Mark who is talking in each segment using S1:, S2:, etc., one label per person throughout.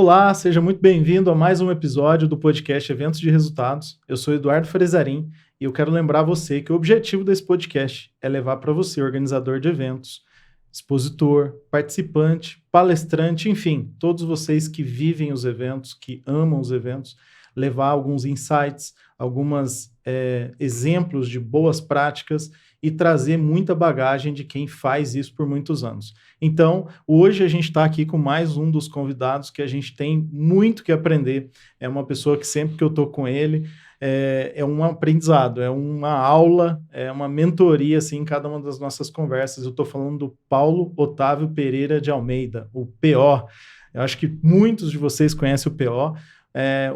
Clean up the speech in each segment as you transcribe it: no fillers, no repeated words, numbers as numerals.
S1: Olá, seja muito bem-vindo a mais um episódio do podcast Eventos de Resultados. Eu sou Eduardo Frezarim e eu quero lembrar você que o objetivo desse podcast é levar para você, organizador de eventos, expositor, participante, palestrante, enfim, todos vocês que vivem os eventos, que amam os eventos, levar alguns insights, alguns exemplos de boas práticas e trazer muita bagagem de quem faz isso por muitos anos. Então, hoje a gente está aqui com mais um dos convidados que a gente tem muito que aprender. É uma pessoa que sempre que eu estou com ele, é um aprendizado, é uma aula, é uma mentoria assim, em cada uma das nossas conversas. Eu estou falando do Paulo Otávio Pereira de Almeida, o PO. Eu acho que muitos de vocês conhecem o PO.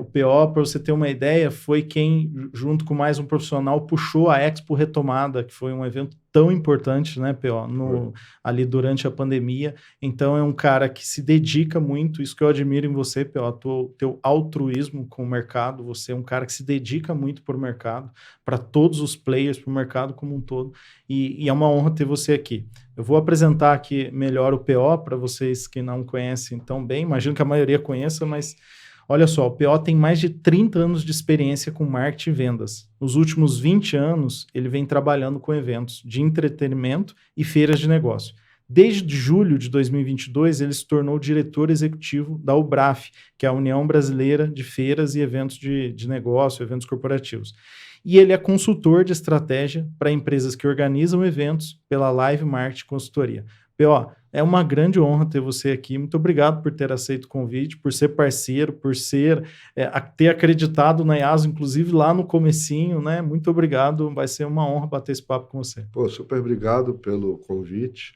S1: O PO, para você ter uma ideia, foi quem, junto com mais um profissional, puxou a Expo Retomada, que foi um evento tão importante, né, PO, ali durante a pandemia. Então, é um cara que se dedica muito, isso que eu admiro em você, PO, teu altruísmo com o mercado. Você é um cara que se dedica muito para o mercado, para todos os players, para o mercado como um todo, e é uma honra ter você aqui. Eu vou apresentar aqui melhor o PO para vocês que não conhecem tão bem, imagino que a maioria conheça, mas olha só, o PO tem mais de 30 anos de experiência com marketing e vendas. Nos últimos 20 anos, ele vem trabalhando com eventos de entretenimento e feiras de negócio. Desde julho de 2022, ele se tornou diretor executivo da UBRAF, que é a União Brasileira de Feiras e Eventos de Negócio, eventos corporativos. E ele é consultor de estratégia para empresas que organizam eventos pela Live Marketing Consultoria. PO, é uma grande honra ter você aqui. Muito obrigado por ter aceito o convite, por ser parceiro, por ter acreditado na IASO, inclusive lá no comecinho, né? Muito obrigado. Vai ser uma honra bater esse papo com você.
S2: Super obrigado pelo convite.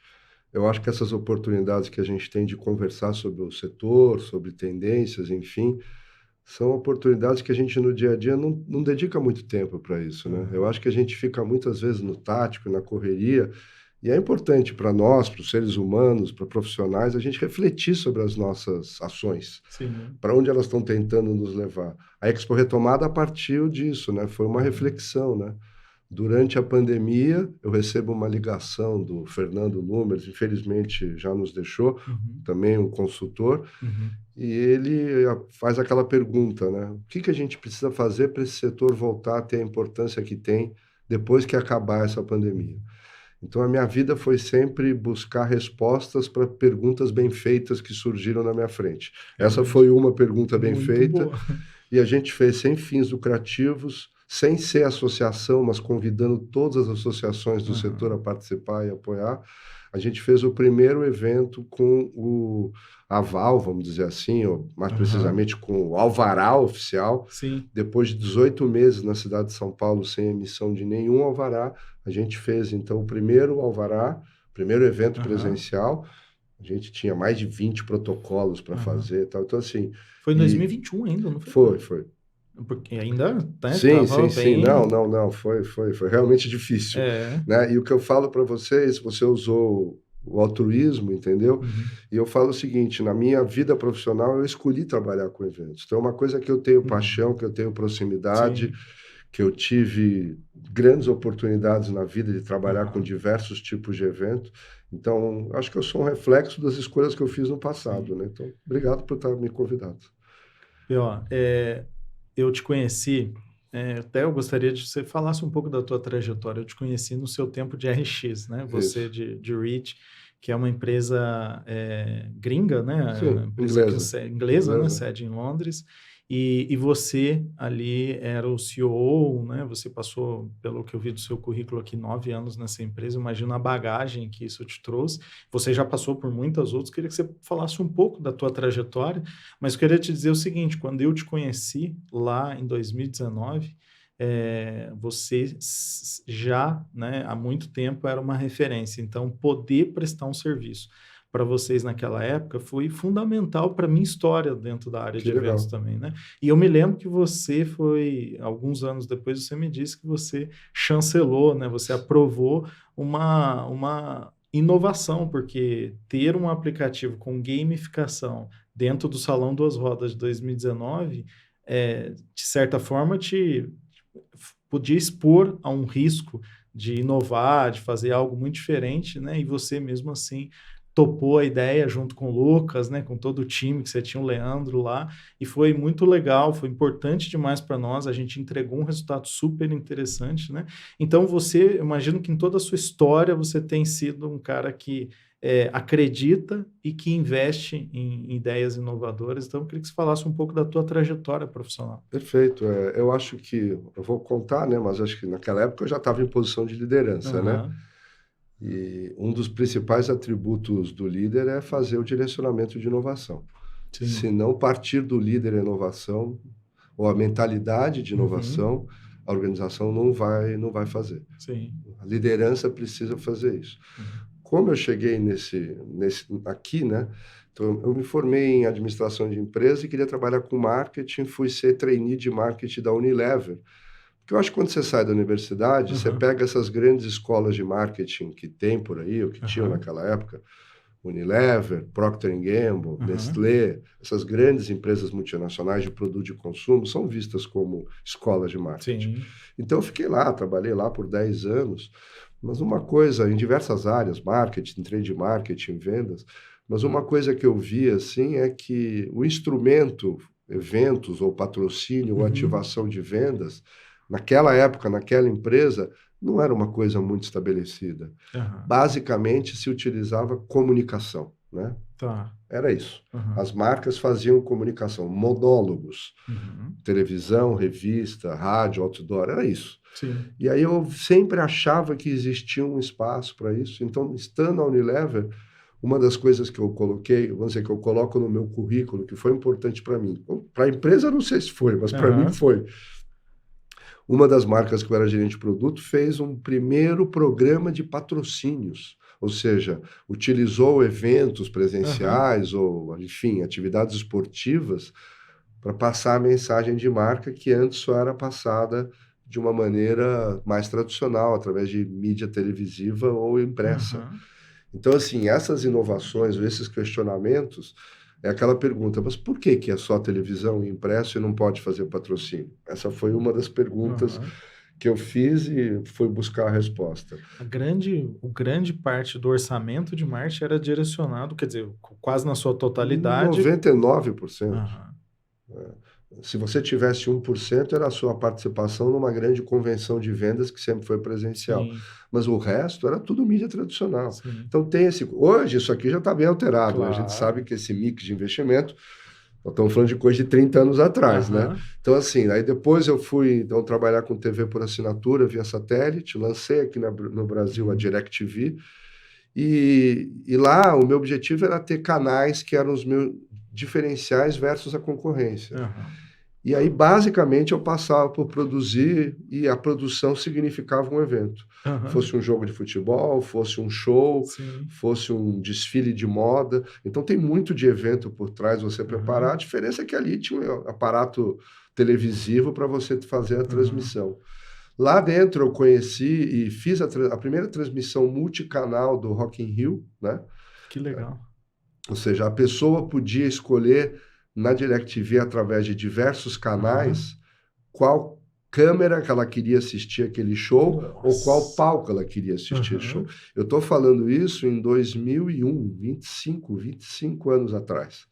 S2: Eu acho que essas oportunidades que a gente tem de conversar sobre o setor, sobre tendências, enfim, são oportunidades que a gente no dia a dia não dedica muito tempo para isso, né? Eu acho que a gente fica muitas vezes no tático, na correria, e é importante para nós, para os seres humanos, para profissionais, a gente refletir sobre as nossas ações, para onde elas estão tentando nos levar. A Expo Retomada partiu disso, né? Foi uma reflexão, né? Durante a pandemia, eu recebo uma ligação do Fernando Lumers, infelizmente já nos deixou, também um consultor, e ele faz aquela pergunta, né? O que a gente precisa fazer para esse setor voltar a ter a importância que tem depois que acabar essa pandemia? Então, a minha vida foi sempre buscar respostas para perguntas bem feitas que surgiram na minha frente. Essa foi uma pergunta bem feita, e a gente fez sem fins lucrativos, sem ser associação, mas convidando todas as associações do setor a participar e apoiar. A gente fez o primeiro evento com o aval, vamos dizer assim, ou mais precisamente com o alvará oficial.
S1: Sim.
S2: Depois de 18 meses na cidade de São Paulo sem emissão de nenhum alvará, a gente fez, então, o primeiro alvará, primeiro evento presencial. A gente tinha mais de 20 protocolos para fazer e tal. Então, assim...
S1: Foi em 2021 ainda, não foi?
S2: Foi.
S1: Porque ainda, né?
S2: Sim. Não. Foi realmente difícil. Né? E o que eu falo para vocês, você usou o altruísmo, entendeu? E eu falo o seguinte, na minha vida profissional, eu escolhi trabalhar com eventos. Então, é uma coisa que eu tenho paixão, que eu tenho proximidade, que eu tive grandes oportunidades na vida de trabalhar com diversos tipos de eventos. Então, acho que eu sou um reflexo das escolhas que eu fiz no passado, né? Então, obrigado por ter me convidado.
S1: Eu te conheci, até eu gostaria de você falasse um pouco da tua trajetória. Eu te conheci no seu tempo de RX, né? Você de Reach, que é uma empresa gringa, né?
S2: Sim,
S1: inglesa, né? Sede em Londres. E você ali era o CEO, né? Você passou, pelo que eu vi do seu currículo aqui, 9 anos nessa empresa. Imagina a bagagem que isso te trouxe. Você já passou por muitas outras. Queria que você falasse um pouco da tua trajetória, mas eu queria te dizer o seguinte, quando eu te conheci lá em 2019, você já, né, há muito tempo era uma referência. Então, poder prestar um serviço para vocês naquela época foi fundamental para a minha história dentro da área de eventos também, né? E eu me lembro que você foi, alguns anos depois, você me disse que você chancelou, né? Você aprovou uma inovação, porque ter um aplicativo com gamificação dentro do Salão Duas Rodas de 2019, de certa forma, te podia expor a um risco de inovar, de fazer algo muito diferente, né? E você mesmo assim topou a ideia junto com o Lucas, né, com todo o time, que você tinha o Leandro lá, e foi muito legal, foi importante demais para nós, a gente entregou um resultado super interessante, né? Então você, eu imagino que em toda a sua história você tem sido um cara que acredita e que investe em ideias inovadoras. Então eu queria que você falasse um pouco da tua trajetória profissional.
S2: Perfeito. Eu acho que, eu vou contar, né, mas acho que naquela época eu já estava em posição de liderança, né?
S1: Aham.
S2: E um dos principais atributos do líder é fazer o direcionamento de inovação. Se
S1: Sim.
S2: não partir do líder a inovação, ou a mentalidade de
S1: Uhum.
S2: inovação, a organização não vai fazer.
S1: Sim.
S2: A liderança precisa fazer isso.
S1: Uhum.
S2: Como eu cheguei aqui, né? Então, eu me formei em administração de empresa e queria trabalhar com marketing, fui ser trainee de marketing da Unilever. Porque eu acho que quando você sai da universidade, você
S1: Aham.
S2: pega essas grandes escolas de marketing que tem por aí, ou que tinham
S1: Aham.
S2: naquela época, Unilever, Procter Gamble,
S1: Aham.
S2: Nestlé, essas grandes empresas multinacionais de produto de consumo são vistas como escolas de marketing.
S1: Sim.
S2: Então eu fiquei lá, trabalhei lá por 10 anos, mas uma coisa, em diversas áreas, marketing, trade marketing, vendas, mas uma coisa que eu vi assim é que o instrumento, eventos ou patrocínio ou
S1: Uhum.
S2: ativação de vendas, naquela época, naquela empresa, não era uma coisa muito estabelecida.
S1: Aham.
S2: Basicamente se utilizava comunicação, né?
S1: Tá.
S2: Era isso.
S1: Aham.
S2: As marcas faziam comunicação, monólogos,
S1: Uhum.
S2: televisão, revista, rádio, outdoor, era isso.
S1: Sim.
S2: E aí eu sempre achava que existia um espaço para isso. Então, estando na Unilever, uma das coisas que eu coloquei, vamos dizer, que eu coloco no meu currículo, que foi importante para mim. Para a empresa, não sei se foi, mas para mim
S1: Aham.
S2: foi. Uma das marcas que eu era gerente de produto fez um primeiro programa de patrocínios, ou seja, utilizou eventos
S1: Aham.
S2: presenciais ou, enfim, atividades esportivas para passar a mensagem de marca que antes só era passada de uma maneira mais tradicional, através de mídia televisiva ou impressa.
S1: Aham.
S2: Então, assim, essas inovações, esses questionamentos, é aquela pergunta, mas por que que é só televisão e impresso e não pode fazer patrocínio? Essa foi uma das perguntas
S1: Aham.
S2: que eu fiz e fui buscar a resposta.
S1: O grande parte do orçamento de marketing era direcionado, quer dizer, quase na sua totalidade.
S2: 99%.
S1: Aham.
S2: Se você tivesse 1%, era a sua participação numa grande convenção de vendas que sempre foi presencial.
S1: Sim,
S2: Mas o resto era tudo mídia tradicional.
S1: sim,
S2: Então tem esse. Hoje, isso aqui já está bem alterado, né? A gente
S1: claro.
S2: sabe que esse mix de investimento, nós estamos falando de coisa de 30 anos atrás, né?
S1: Aham.
S2: Então, assim, aí depois eu fui então, trabalhar com TV por assinatura via satélite, lancei aqui no Brasil a
S1: Uhum.
S2: DirecTV, e lá o meu objetivo era ter canais que eram os meus diferenciais versus a concorrência.
S1: Aham.
S2: E aí, basicamente, eu passava por produzir e a produção significava um evento.
S1: Aham.
S2: Fosse um jogo de futebol, fosse um show,
S1: Sim.
S2: fosse um desfile de moda. Então, tem muito de evento por trás você preparar. A
S1: Aham.
S2: diferença é que ali tinha um aparato televisivo para você fazer a
S1: Aham.
S2: transmissão. Lá dentro eu conheci e fiz a primeira transmissão multicanal do Rock in Rio, né?
S1: Que legal.
S2: Ou seja, a pessoa podia escolher na DirecTV, através de diversos
S1: Aham.
S2: canais, qual câmera que ela queria assistir aquele show ou qual
S1: Nossa.
S2: palco ela queria assistir o show.
S1: Aham.
S2: Eu estou falando isso em 2001, 25 anos atrás.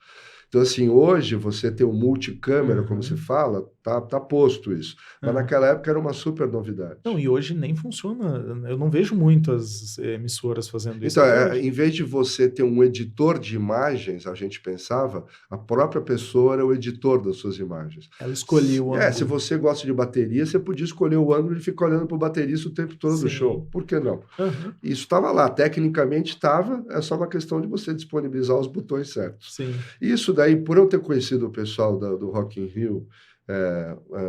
S2: Então, assim, hoje você ter o multicâmera, como se
S1: Aham.
S2: fala, tá posto isso. Mas
S1: Aham.
S2: naquela época era uma super
S1: Não,
S2: novidade.
S1: e hoje nem funciona. Eu não vejo muitas emissoras fazendo isso
S2: Então,
S1: até hoje.
S2: em vez de você ter um editor de imagens, a gente pensava, a própria pessoa era o editor das suas imagens.
S1: Ela escolhia o
S2: Se
S1: ângulo.
S2: você gosta de bateria, você podia escolher o ângulo e ficar olhando para o baterista o tempo todo do show.
S1: Sim.
S2: Por que não?
S1: Aham.
S2: Isso estava lá, tecnicamente estava, é só uma questão de você disponibilizar os botões certos.
S1: Sim.
S2: Isso daí, por eu ter conhecido o pessoal do Rock in Rio,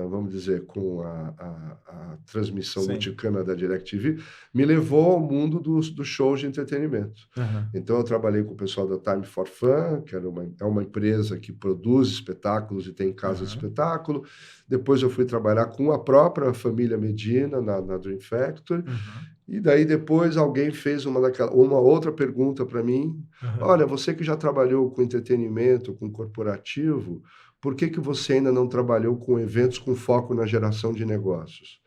S2: vamos dizer, com a transmissão
S1: Sim.
S2: multicâmera da DirecTV, me levou ao mundo dos shows de entretenimento.
S1: Aham.
S2: Então, eu trabalhei com o pessoal da Time for Fun, que é uma empresa que produz espetáculos e tem casa de
S1: Aham.
S2: espetáculo. Depois, eu fui trabalhar com a própria família Medina, na Dream Factory.
S1: Aham.
S2: E daí, depois, alguém fez uma outra pergunta para mim.
S1: Aham.
S2: Olha, você que já trabalhou com entretenimento, com corporativo, por que você ainda não trabalhou com eventos com foco na geração de negócios?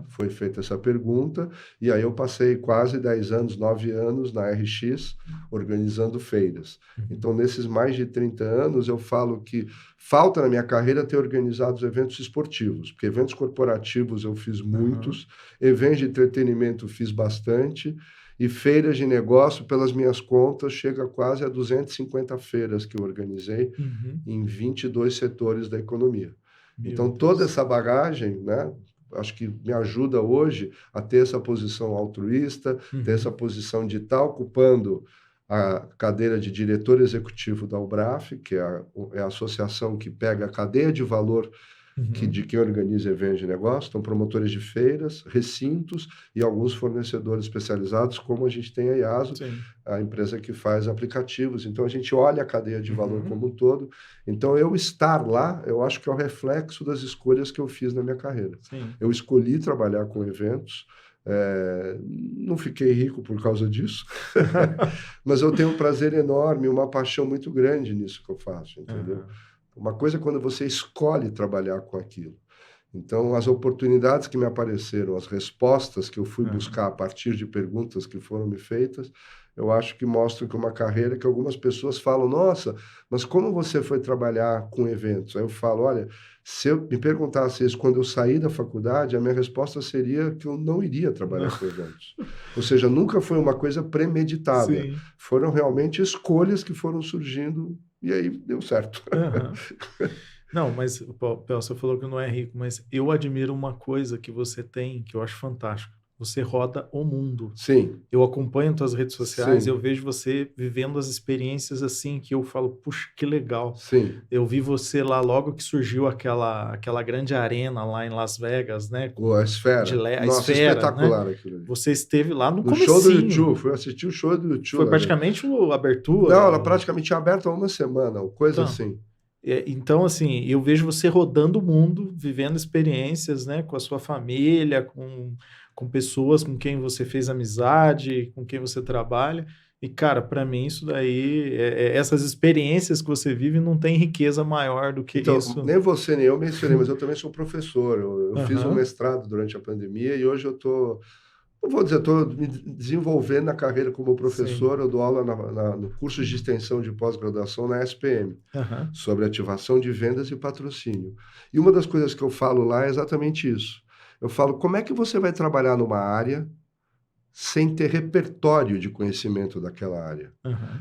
S2: Foi feita essa pergunta, e aí eu passei quase 10 anos, 9 anos na RX, organizando feiras. Então, nesses mais de 30 anos, eu falo que falta na minha carreira ter organizado os eventos esportivos, porque eventos corporativos eu fiz muitos, eventos de entretenimento fiz bastante, e feiras de negócio, pelas minhas contas, chega quase a 250 feiras que eu organizei em 22 setores da economia. Então, toda essa bagagem, né, acho que me ajuda hoje a ter essa posição altruísta, ter essa posição de estar ocupando a cadeira de diretor executivo da UBRAF, que é a associação que pega a cadeia de valor de quem organiza eventos de negócio. Então, promotores de feiras, recintos e alguns fornecedores especializados, como a gente tem a IASO, a empresa que faz aplicativos. Então, a gente olha a cadeia de valor como um todo. Então, eu estar lá, eu acho que é o reflexo das escolhas que eu fiz na minha carreira. Eu escolhi trabalhar com eventos, não fiquei rico por causa disso, mas eu tenho um prazer enorme, uma paixão muito grande nisso que eu faço, entendeu? Uma coisa é quando você escolhe trabalhar com aquilo. Então, as oportunidades que me apareceram, as respostas que eu fui buscar a partir de perguntas que foram me feitas, eu acho que mostram que uma carreira que algumas pessoas falam, nossa, mas como você foi trabalhar com eventos? Aí eu falo, olha, se eu me perguntasse isso quando eu saí da faculdade, a minha resposta seria que eu não iria trabalhar com eventos. Ou seja, nunca foi uma coisa premeditada. Foram realmente escolhas que foram surgindo e aí deu certo.
S1: Não, mas, Pel, você falou que não é rico, mas eu admiro uma coisa que você tem, que eu acho fantástico. Você roda o mundo. Eu acompanho tuas redes sociais e eu vejo você vivendo as experiências assim que eu falo, puxa, que legal. Eu vi você lá logo que surgiu aquela grande arena lá em Las Vegas, né?
S2: Com a Esfera.
S1: Nossa, Esfera, espetacular, né? Aquilo ali. Você esteve lá no comecinho.
S2: Show do YouTube, fui assistir o show do YouTube.
S1: Foi praticamente a abertura?
S2: Não, ela praticamente tinha aberto há uma semana, coisa assim.
S1: Então, assim, eu vejo você rodando o mundo, vivendo experiências, né, com a sua família, com pessoas com quem você fez amizade, com quem você trabalha. E, cara, para mim isso daí, essas experiências que você vive não tem riqueza maior do que isso.
S2: Nem você nem eu mencionei, mas eu também sou professor. Eu fiz um mestrado durante a pandemia e hoje eu estou... Não vou dizer, estou me desenvolvendo na carreira como professor. Eu dou aula no curso de extensão de pós-graduação na SPM, sobre ativação de vendas e patrocínio. E uma das coisas que eu falo lá é exatamente isso. Eu falo, como é que você vai trabalhar numa área sem ter repertório de conhecimento daquela área?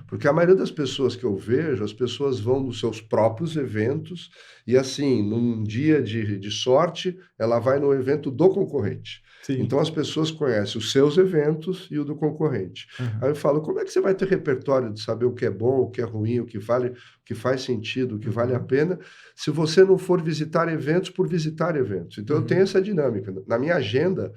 S2: Porque a maioria das pessoas que eu vejo, as pessoas vão nos seus próprios eventos e, assim, num dia de sorte, ela vai no evento do concorrente. Então, as pessoas conhecem os seus eventos e o do concorrente. Aí eu falo, como é que você vai ter repertório de saber o que é bom, o que é ruim, o que vale, o que faz sentido, o que vale a pena, se você não for visitar eventos por visitar eventos? Então, eu tenho essa dinâmica. Na minha agenda,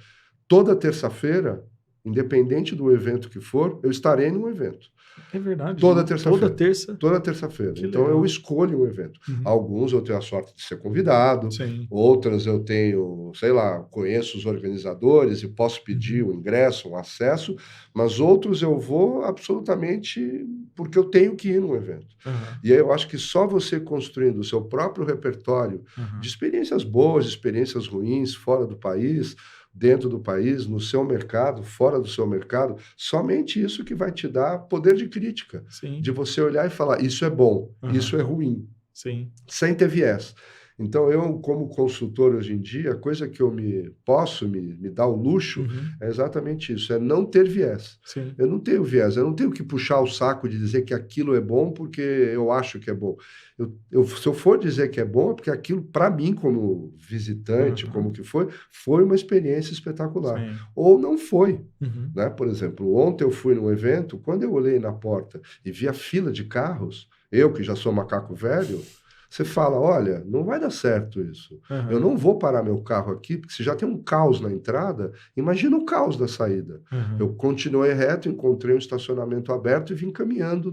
S2: toda terça-feira, independente do evento que for, eu estarei num evento.
S1: É verdade.
S2: Toda terça-feira.
S1: Toda
S2: terça-feira. Então, legal. Eu escolho um evento. Alguns eu tenho a sorte de ser convidado, outras eu tenho, sei lá, conheço os organizadores e posso pedir o ingresso, um acesso, mas outros eu vou absolutamente porque eu tenho que ir num evento. E aí eu acho que só você construindo o seu próprio repertório de experiências boas, experiências ruins, fora do país, dentro do país, no seu mercado, fora do seu mercado, somente isso que vai te dar poder de crítica. De você olhar e falar, isso é bom, isso é ruim, sem ter viés. Então, eu, como consultor hoje em dia, a coisa que eu posso me dar o luxo é exatamente isso, é não ter viés. Eu não tenho viés, eu não tenho que puxar o saco de dizer que aquilo é bom porque eu acho que é bom. Se eu for dizer que é bom, é porque aquilo, para mim, como visitante, como que foi uma experiência espetacular. Ou não foi. Né? Por exemplo, ontem eu fui num evento, quando eu olhei na porta e vi a fila de carros, eu que já sou macaco velho, você fala, olha, não vai dar certo isso. Eu não vou parar meu carro aqui, porque se já tem um caos na entrada, imagina o caos da saída. Eu continuei reto, encontrei um estacionamento aberto e vim caminhando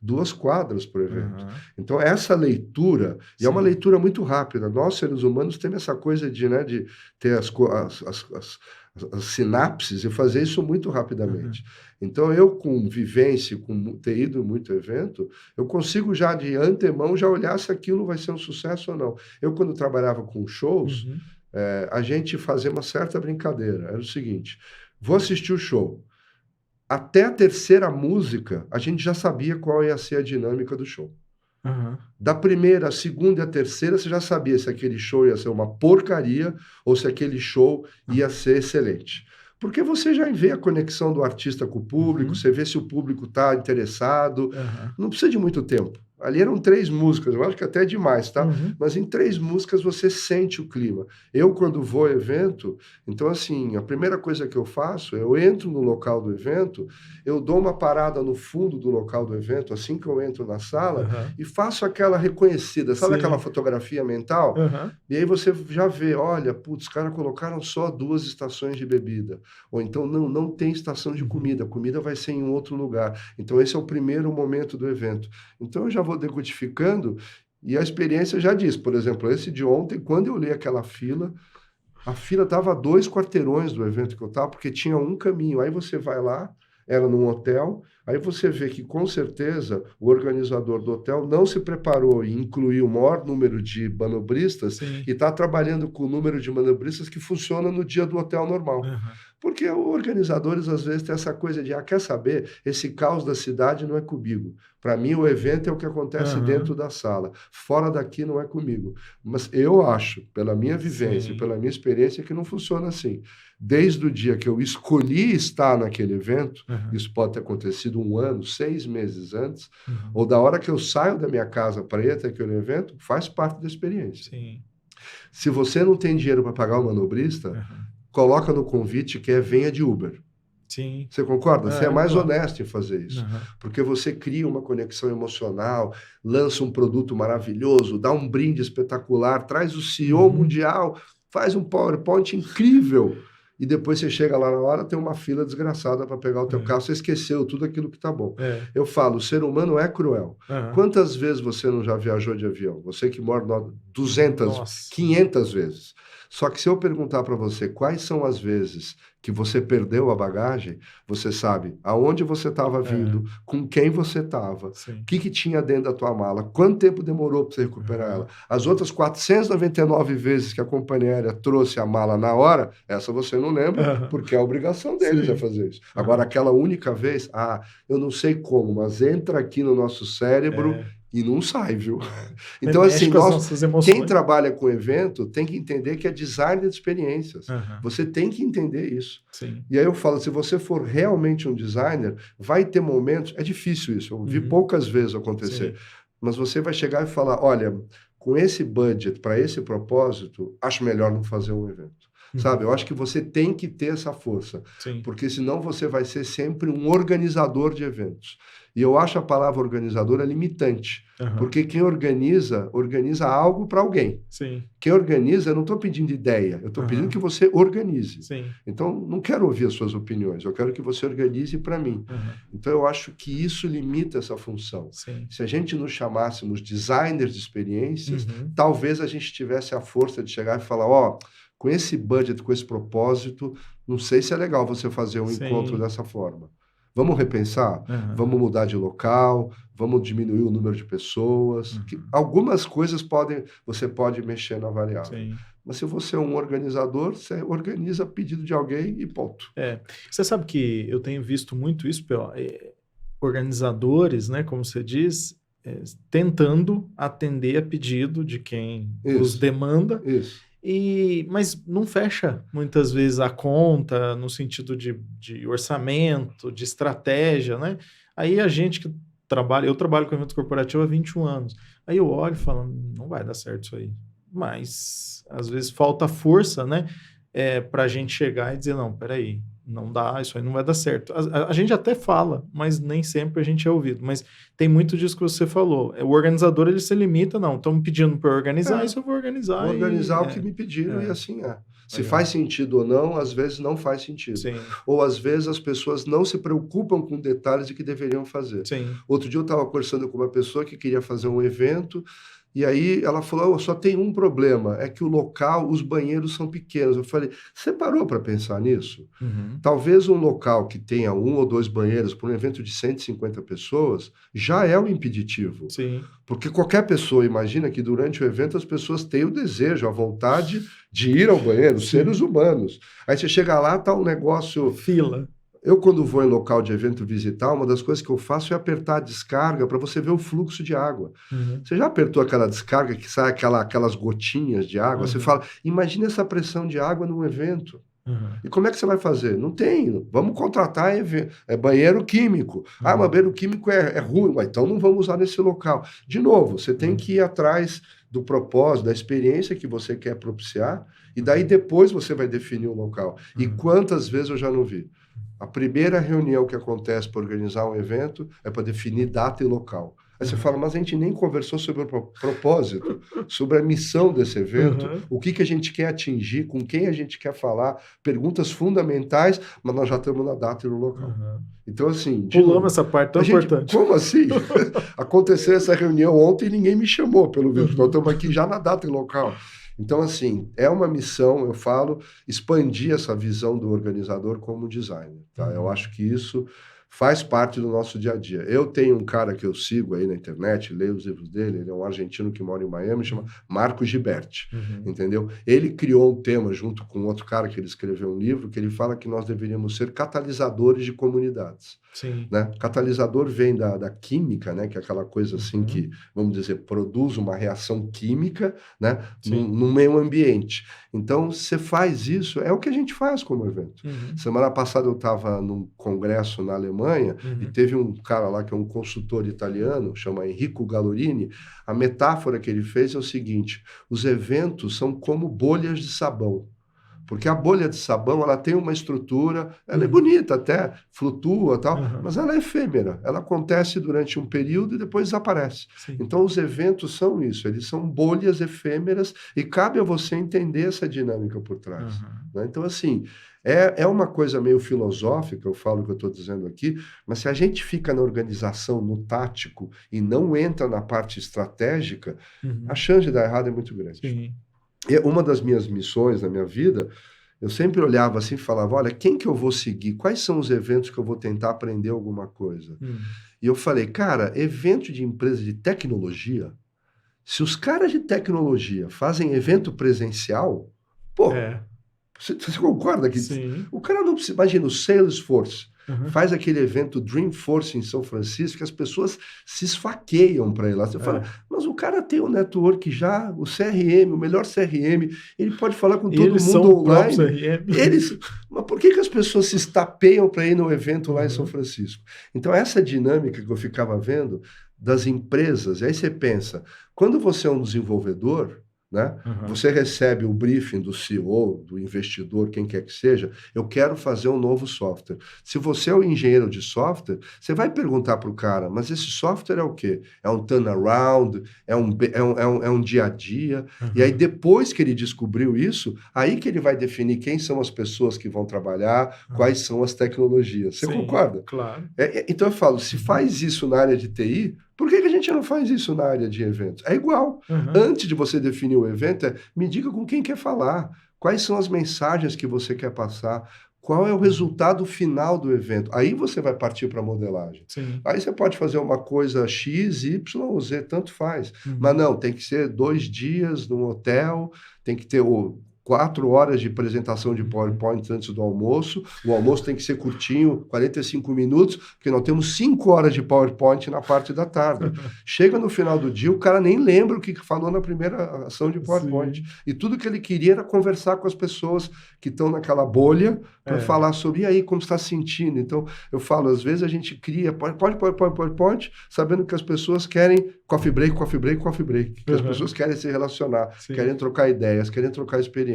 S2: duas quadras para o evento. Então, essa leitura, e é uma leitura muito rápida. Nós, seres humanos, temos essa coisa de ter as sinapses e fazer isso muito rapidamente. Então, eu com vivência, com ter ido muito evento, eu consigo já de antemão já olhar se aquilo vai ser um sucesso ou não. Eu, quando trabalhava com shows, a gente fazia uma certa brincadeira. Era o seguinte, vou assistir o show. Até a terceira música, a gente já sabia qual ia ser a dinâmica do show. Da primeira, a segunda e a terceira, você já sabia se aquele show ia ser uma porcaria ou se aquele show ia ser excelente. Porque você já vê a conexão do artista com o público, você vê se o público está interessado. Não precisa de muito tempo. Ali eram 3 músicas, eu acho que até é demais, tá? Mas em 3 músicas você sente o clima. Eu, quando vou ao evento, então, assim, a primeira coisa que eu faço, eu entro no local do evento, eu dou uma parada no fundo do local do evento, assim que eu entro na sala, e faço aquela reconhecida, sabe aquela fotografia mental? E aí você já vê, olha, putz, os caras colocaram só 2 estações de bebida. Ou então, não tem estação de comida, a comida vai ser em outro lugar. Então, esse é o primeiro momento do evento. Então, eu já vou decodificando e a experiência já diz. Por exemplo, esse de ontem, quando eu olhei aquela fila, a fila estava a 2 quarteirões do evento que eu estava, porque tinha um caminho. Aí você vai lá, era num hotel, aí você vê que, com certeza, o organizador do hotel não se preparou em incluir o maior número de manobristas e está trabalhando com o número de manobristas que funciona no dia do hotel normal. Porque os organizadores, às vezes, têm essa coisa de, quer saber, esse caos da cidade não é comigo. Para mim, o evento é o que acontece dentro da sala. Fora daqui não é comigo. Mas eu acho, pela minha vivência, pela minha experiência, que não funciona assim. Desde o dia que eu escolhi estar naquele evento, isso pode ter acontecido 1 ano, 6 meses antes, ou da hora que eu saio da minha casa para ir até aquele evento, faz parte da experiência. Se você não tem dinheiro para pagar o manobrista, coloca no convite que venha de Uber. Você concorda? Você é mais honesto em fazer isso. Porque você cria uma conexão emocional, lança um produto maravilhoso, dá um brinde espetacular, traz o CEO mundial, faz um PowerPoint incrível. E depois você chega lá na hora, tem uma fila desgraçada para pegar o teu carro, você esqueceu tudo aquilo que tá bom. Eu falo, o ser humano é cruel. Quantas vezes você não já viajou de avião? Você que mora 200, 500 vezes. Só que se eu perguntar para você quais são as vezes que você perdeu a bagagem, você sabe aonde você estava vindo, com quem você estava, o que tinha dentro da tua mala, quanto tempo demorou para você recuperar ela. As outras 499 vezes que a companhia aérea trouxe a mala na hora, essa você não lembra, porque a obrigação deles é fazer isso. Agora, aquela única vez, eu não sei como, mas entra aqui no nosso cérebro e não sai, viu? Então, assim, quem trabalha com evento tem que entender que é design de experiências. Você tem que entender isso. E aí eu falo, se você for realmente um designer, vai ter momentos... É difícil isso, eu vi poucas vezes acontecer. Mas você vai chegar e falar, olha, com esse budget, para esse propósito, acho melhor não fazer um evento. Sabe? Eu acho que você tem que ter essa força. Porque senão você vai ser sempre um organizador de eventos. E eu acho a palavra organizador limitante. Porque quem organiza algo para alguém. Quem organiza, eu não estou pedindo ideia, eu estou pedindo que você organize. Então, não quero ouvir as suas opiniões, eu quero que você organize para mim. Então, eu acho que isso limita essa função. Se a gente nos chamássemos designers de experiências, talvez a gente tivesse a força de chegar e falar, com esse budget, com esse propósito, não sei se é legal você fazer um encontro dessa forma. Vamos repensar? Vamos mudar de local? Vamos diminuir o número de pessoas? Algumas coisas você pode mexer na variável. Mas se você é um organizador, você organiza a pedido de alguém e ponto.
S1: Você sabe que eu tenho visto muito isso, organizadores, né, como você diz, tentando atender a pedido de quem os demanda. Mas não fecha muitas vezes a conta no sentido de orçamento, de estratégia, né? Aí a gente que eu trabalho com evento corporativo há 21 anos. Aí eu olho e falo, não vai dar certo isso aí. Mas às vezes falta força, né? Para a gente chegar e dizer, não, peraí, não dá, isso aí não vai dar certo. A gente até fala, mas nem sempre a gente é ouvido. Mas tem muito disso que você falou. O organizador, ele se limita, não, estão me pedindo para organizar, isso eu vou organizar.
S2: Vou organizar o que me pediram e assim é. Se faz sentido ou não, às vezes não faz sentido. Ou às vezes as pessoas não se preocupam com detalhes de que deveriam fazer. Outro dia eu estava conversando com uma pessoa que queria fazer um evento, E aí ela falou, só tem um problema, é que o local, os banheiros são pequenos. Eu falei, você parou para pensar nisso?
S1: Uhum.
S2: Talvez um local que tenha 1 ou 2 banheiros para um evento de 150 pessoas já é um impeditivo.
S1: Sim.
S2: Porque qualquer pessoa imagina que durante o evento as pessoas têm o desejo, a vontade de ir ao banheiro,
S1: Sim.
S2: seres humanos. Aí você chega lá, tá um negócio...
S1: Fila.
S2: Eu, quando vou em local de evento visitar, uma das coisas que eu faço é apertar a descarga para você ver o fluxo de água.
S1: Uhum.
S2: Você já apertou aquela descarga que sai aquelas gotinhas de água? Você fala, imagina essa pressão de água num evento. E como é que você vai fazer? Não tem. Vamos contratar banheiro químico. Ah, mas banheiro químico é ruim. Então não vamos usar nesse local. De novo, você tem que ir atrás do propósito, da experiência que você quer propiciar, e daí depois você vai definir o local. E quantas vezes eu já não vi? A primeira reunião que acontece para organizar um evento é para definir data e local. Aí você fala, mas a gente nem conversou sobre o propósito, sobre a missão desse evento, o que a gente quer atingir, com quem a gente quer falar, perguntas fundamentais, mas nós já estamos na data e no local. Então, assim...
S1: Pulamos essa parte tão importante.
S2: Como assim? Aconteceu essa reunião ontem e ninguém me chamou, pelo visto. Nós estamos aqui já na data e local. Então, assim, é uma missão, eu falo, expandir essa visão do organizador como designer. Tá? Eu acho que isso faz parte do nosso dia a dia. Eu tenho um cara que eu sigo aí na internet, leio os livros dele, ele é um argentino que mora em Miami, chama Marco Giberti, entendeu? Ele criou um tema junto com outro cara que ele escreveu um livro, que ele fala que nós deveríamos ser catalisadores de comunidades.
S1: Sim.
S2: Né? Catalisador vem da química, né? Que é aquela coisa assim que, vamos dizer, produz uma reação química, né? No meio ambiente. Então, você faz isso, é o que a gente faz como evento. Semana passada eu estava num congresso na Alemanha e teve um cara lá que é um consultor italiano, chama Enrico Gallorini. A metáfora que ele fez é o seguinte: os eventos são como bolhas de sabão. Porque a bolha de sabão, ela tem uma estrutura, ela é bonita até, flutua e tal, mas ela é efêmera. Ela acontece durante um período e depois desaparece. Sim. Então, os eventos são isso, eles são bolhas efêmeras e cabe a você entender essa dinâmica por trás. Né? Então, assim, é uma coisa meio filosófica, eu falo o que eu estou dizendo aqui, mas se a gente fica na organização, no tático, e não entra na parte estratégica, a chance de dar errado é muito grande. Sim. E uma das minhas missões na minha vida, eu sempre olhava assim e falava, olha, quem que eu vou seguir? Quais são os eventos que eu vou tentar aprender alguma coisa? E eu falei, cara, evento de empresa de tecnologia, se os caras de tecnologia fazem evento presencial, pô, você concorda que o cara não precisa... Imagina, o Salesforce faz aquele evento Dreamforce em São Francisco, que as pessoas se esfaqueiam para ir lá. Você fala, mas o cara tem o network já, o CRM, o melhor CRM, ele pode falar com todo mundo online. Mas por que as pessoas se estapeiam para ir no evento lá em São Francisco? Então, essa dinâmica que eu ficava vendo das empresas, e aí você pensa, quando você é um desenvolvedor, né? Você recebe o briefing do CEO, do investidor, quem quer que seja, eu quero fazer um novo software. Se você é o engenheiro de software, você vai perguntar para o cara, mas esse software é o quê? É um turnaround? É um dia a dia? E aí depois que ele descobriu isso, aí que ele vai definir quem são as pessoas que vão trabalhar, quais são as tecnologias. Você concorda?
S1: Claro.
S2: Então eu falo, se faz isso na área de TI, por que a gente não faz isso na área de eventos? É igual. Antes de você definir o evento, me diga com quem quer falar, quais são as mensagens que você quer passar, qual é o resultado final do evento. Aí você vai partir para a modelagem. Sim. Aí você pode fazer uma coisa X, Y ou Z, tanto faz. Mas não, tem que ser 2 dias num hotel, tem que ter 4 horas de apresentação de PowerPoint antes do almoço. O almoço tem que ser curtinho, 45 minutos, porque nós temos 5 horas de PowerPoint na parte da tarde. Chega no final do dia, o cara nem lembra o que falou na primeira ação de PowerPoint. Sim. E tudo que ele queria era conversar com as pessoas que estão naquela bolha para falar sobre, e aí, como está se sentindo? Então, eu falo, às vezes a gente cria PowerPoint, sabendo que as pessoas querem coffee break. Que as pessoas querem se relacionar, querem trocar ideias, querem trocar experiência.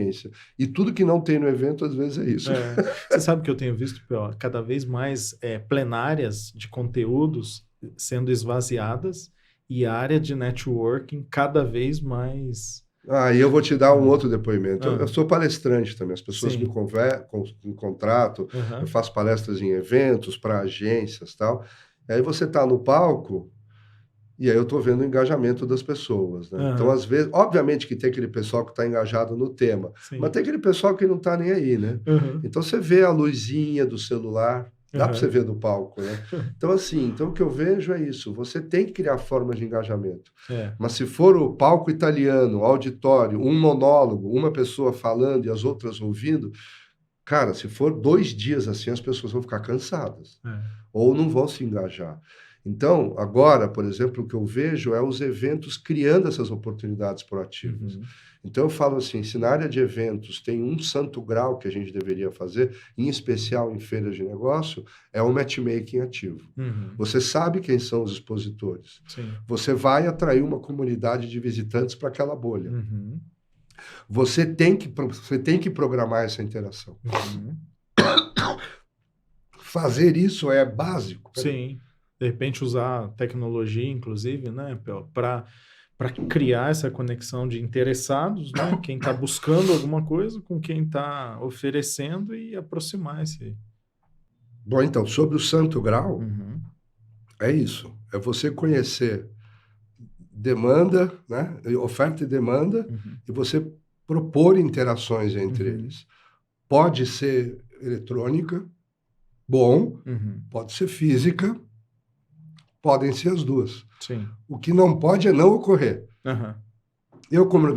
S2: E tudo que não tem no evento, às vezes, é isso.
S1: Você sabe que eu tenho visto, cada vez mais plenárias de conteúdos sendo esvaziadas e a área de networking cada vez mais...
S2: E eu vou te dar um outro depoimento. Eu sou palestrante também, as pessoas me contratam, eu faço palestras em eventos, para agências e tal. E aí você está no palco, E aí eu estou vendo o engajamento das pessoas, né? Então, às vezes, obviamente que tem aquele pessoal que está engajado no tema, mas
S1: Sim.
S2: tem aquele pessoal que não está nem aí, né? Então você vê a luzinha do celular, dá para você ver do palco, né? Então, assim, então o que eu vejo é isso, você tem que criar formas de engajamento.
S1: É.
S2: Mas se for o palco italiano, auditório, um monólogo, uma pessoa falando e as outras ouvindo, cara, se for 2 dias assim, as pessoas vão ficar cansadas
S1: É.
S2: ou não vão se engajar. Então, agora, por exemplo, o que eu vejo é os eventos criando essas oportunidades proativas.
S1: Uhum.
S2: Então, eu falo assim, se na área de eventos tem um santo grau que a gente deveria fazer, em especial em feiras de negócio, é o matchmaking ativo.
S1: Uhum.
S2: Você sabe quem são os expositores.
S1: Sim.
S2: Você vai atrair uma comunidade de visitantes para aquela bolha.
S1: Uhum.
S2: Você tem que programar essa interação.
S1: Uhum.
S2: Fazer isso é básico.
S1: Sim. De repente usar tecnologia, inclusive, né, para criar essa conexão de interessados, né? Quem está buscando alguma coisa com quem está oferecendo e aproximar esse.
S2: Bom, então, sobre o santo grau,
S1: Uhum.
S2: é isso. É você conhecer demanda, né? Oferta e demanda,
S1: Uhum.
S2: e você propor interações entre
S1: Uhum.
S2: eles. Pode ser eletrônica, bom,
S1: Uhum.
S2: pode ser física, podem ser as duas.
S1: Sim.
S2: O que não pode é não ocorrer.
S1: Uhum.
S2: Eu, como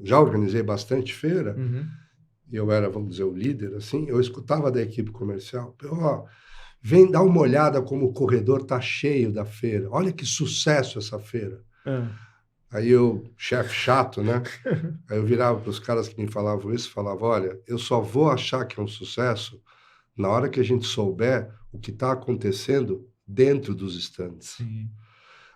S2: já organizei bastante feira,
S1: Uhum.
S2: e eu era, vamos dizer, o líder, assim, eu escutava da equipe comercial, ó, vem dar uma olhada como o corredor está cheio da feira, olha que sucesso essa feira. Aí eu, chefe chato, né? Aí eu virava para os caras que me falavam isso, falava, olha, eu só vou achar que é um sucesso na hora que a gente souber o que está acontecendo dentro dos estandes.
S1: Sim.